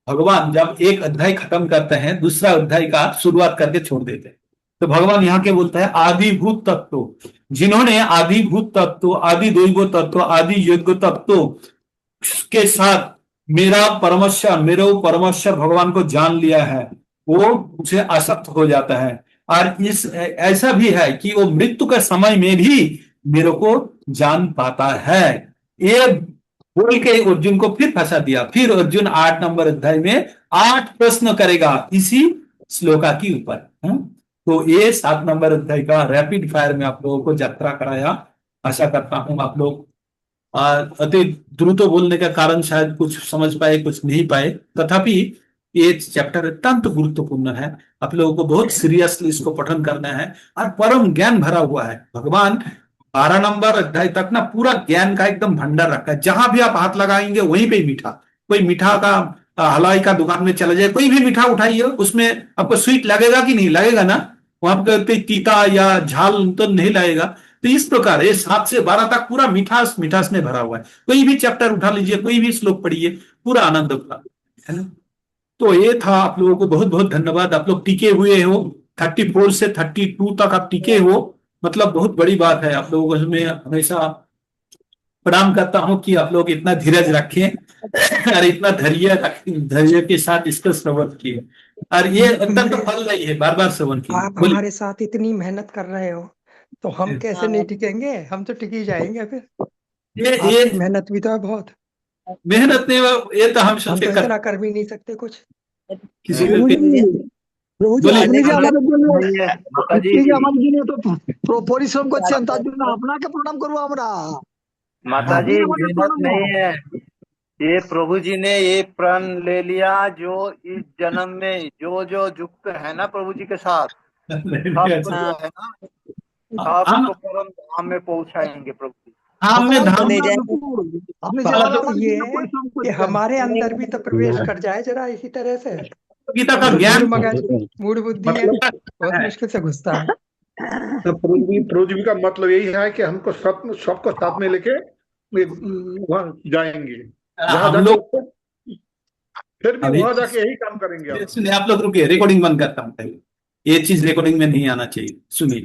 भगवान जब एक अध्याय खत्म करते हैं, दूसरा अध्याय का शुरुआत करके छोड़ देते हैं। तो भगवान यहाँ के बोलते हैं आदिभूत तत्व, जिन्होंने आदिभूत तत्व, आदि दैव तत्व, आदि यज्ञ तत्व के साथ मेरा परमेश्वर भगवान को जान लिया है, वो मुझे आसक्त हो जाता है। और इस ऐसा भी है कि वो मृत्यु के समय में भी मेरे को जान पाता है। ये बोल के अर्जुन को फिर फंसा दिया। फिर अर्जुन 8 नंबर अध्याय में 8 प्रश्न करेगा इसी श्लोका के ऊपर। तो ये 7 नंबर अध्याय का रैपिड फायर में आप लोगों को यात्रा कराया। आशा करता हूं आप लोग अति द्रुत बोलने का कारण शायद कुछ समझ पाए, कुछ नहीं पाए, तथापि ये चैप्टर अत्यंत गुरुत्वपूर्ण है। आप लोगों को बहुत सीरियसली इसको पठन करना है और परम ज्ञान भरा हुआ है। भगवान 12 नंबर अध्याय तक ना पूरा ज्ञान का एकदम भंडार रखा है। जहां भी आप हाथ लगाएंगे वहीं पे मीठा। कोई मीठा का हलवाई का दुकान में चले जाए, कोई भी मीठा उठाइए, उसमें आपको स्वीट लगेगा कि नहीं लगेगा ना? वहां पर तीता या झाल तो नहीं लगेगा। तो इस प्रकार ये 7 से 12 तक पूरा मिठास मिठास में भरा हुआ है। कोई भी चैप्टर उठा लीजिए, कोई भी श्लोक पढ़िए, पूरा आनंद होगा, है ना? तो ये था। आप लोगों को बहुत बहुत धन्यवाद। आप लोग टिके हुए हो, 34 से 32 तक आप टिके हो, मतलब बहुत बड़ी बात है। आप लोगों को मैं हमेशा प्रणाम करता हूं कि आप लोग इतना धीरज रखें और इतना धैर्य के साथ इसको श्रवण किए। और ये अत्यंत फल रही है, बार बार श्रवण किए। आप हमारे साथ इतनी मेहनत कर रहे हो तो हम कैसे नहीं टिकेंगे? हम तो टिक ही जाएंगे फिर। ये आपकी मेहनत भी तो है बहुत। मेहनत नहीं, ये तो हम हम सबसे तो इतना कर भी नहीं सकते कुछ। किसी प्रभु को जी, প্রভু জি, বলে- আপনি যে আমাদের জন্য माताजी আপনি যে আমাদের জন্য তো পরিশ্রম করছেন, তার জন্য আপনাকে প্রণাম করবো আমরা। माताजी আপনি আমাদের मेहनत প্রণাম। नहीं है, ये प्रभु जी ने ये प्रण ले लिया जो इस जन्म में जो युक्त है ना प्रभु जी के साथ, सबको जो है ना सबको परम धाम में पहुंचाएंगे प्रभु जी। हम में धाम ले जाए। আপনি যে বাবা, আমাদের ये জন্য পরিশ্রম कि করছেন। हमारे अंदर भी तो प्रवेश कर जाए जरा इसी तरह से। गीता का ज्ञान मूड मगज, मूड बुद्धि है, बहुत मुश्किल से घुसता है। तो प्रोजीवी का मतलब यही है कि हमको सबको साथ में लेके वहाँ जाएंगे, वहाँ हम जाके लोग फिर भी अभी- वहाँ जाके यही काम करेंगे हम। सुनिए, आप लोग रुकिए, रिकॉर्डिंग बंद करता हूँ पहले। ये चीज रिकॉर्डिंग में नहीं आना चाहिए। सुनिए,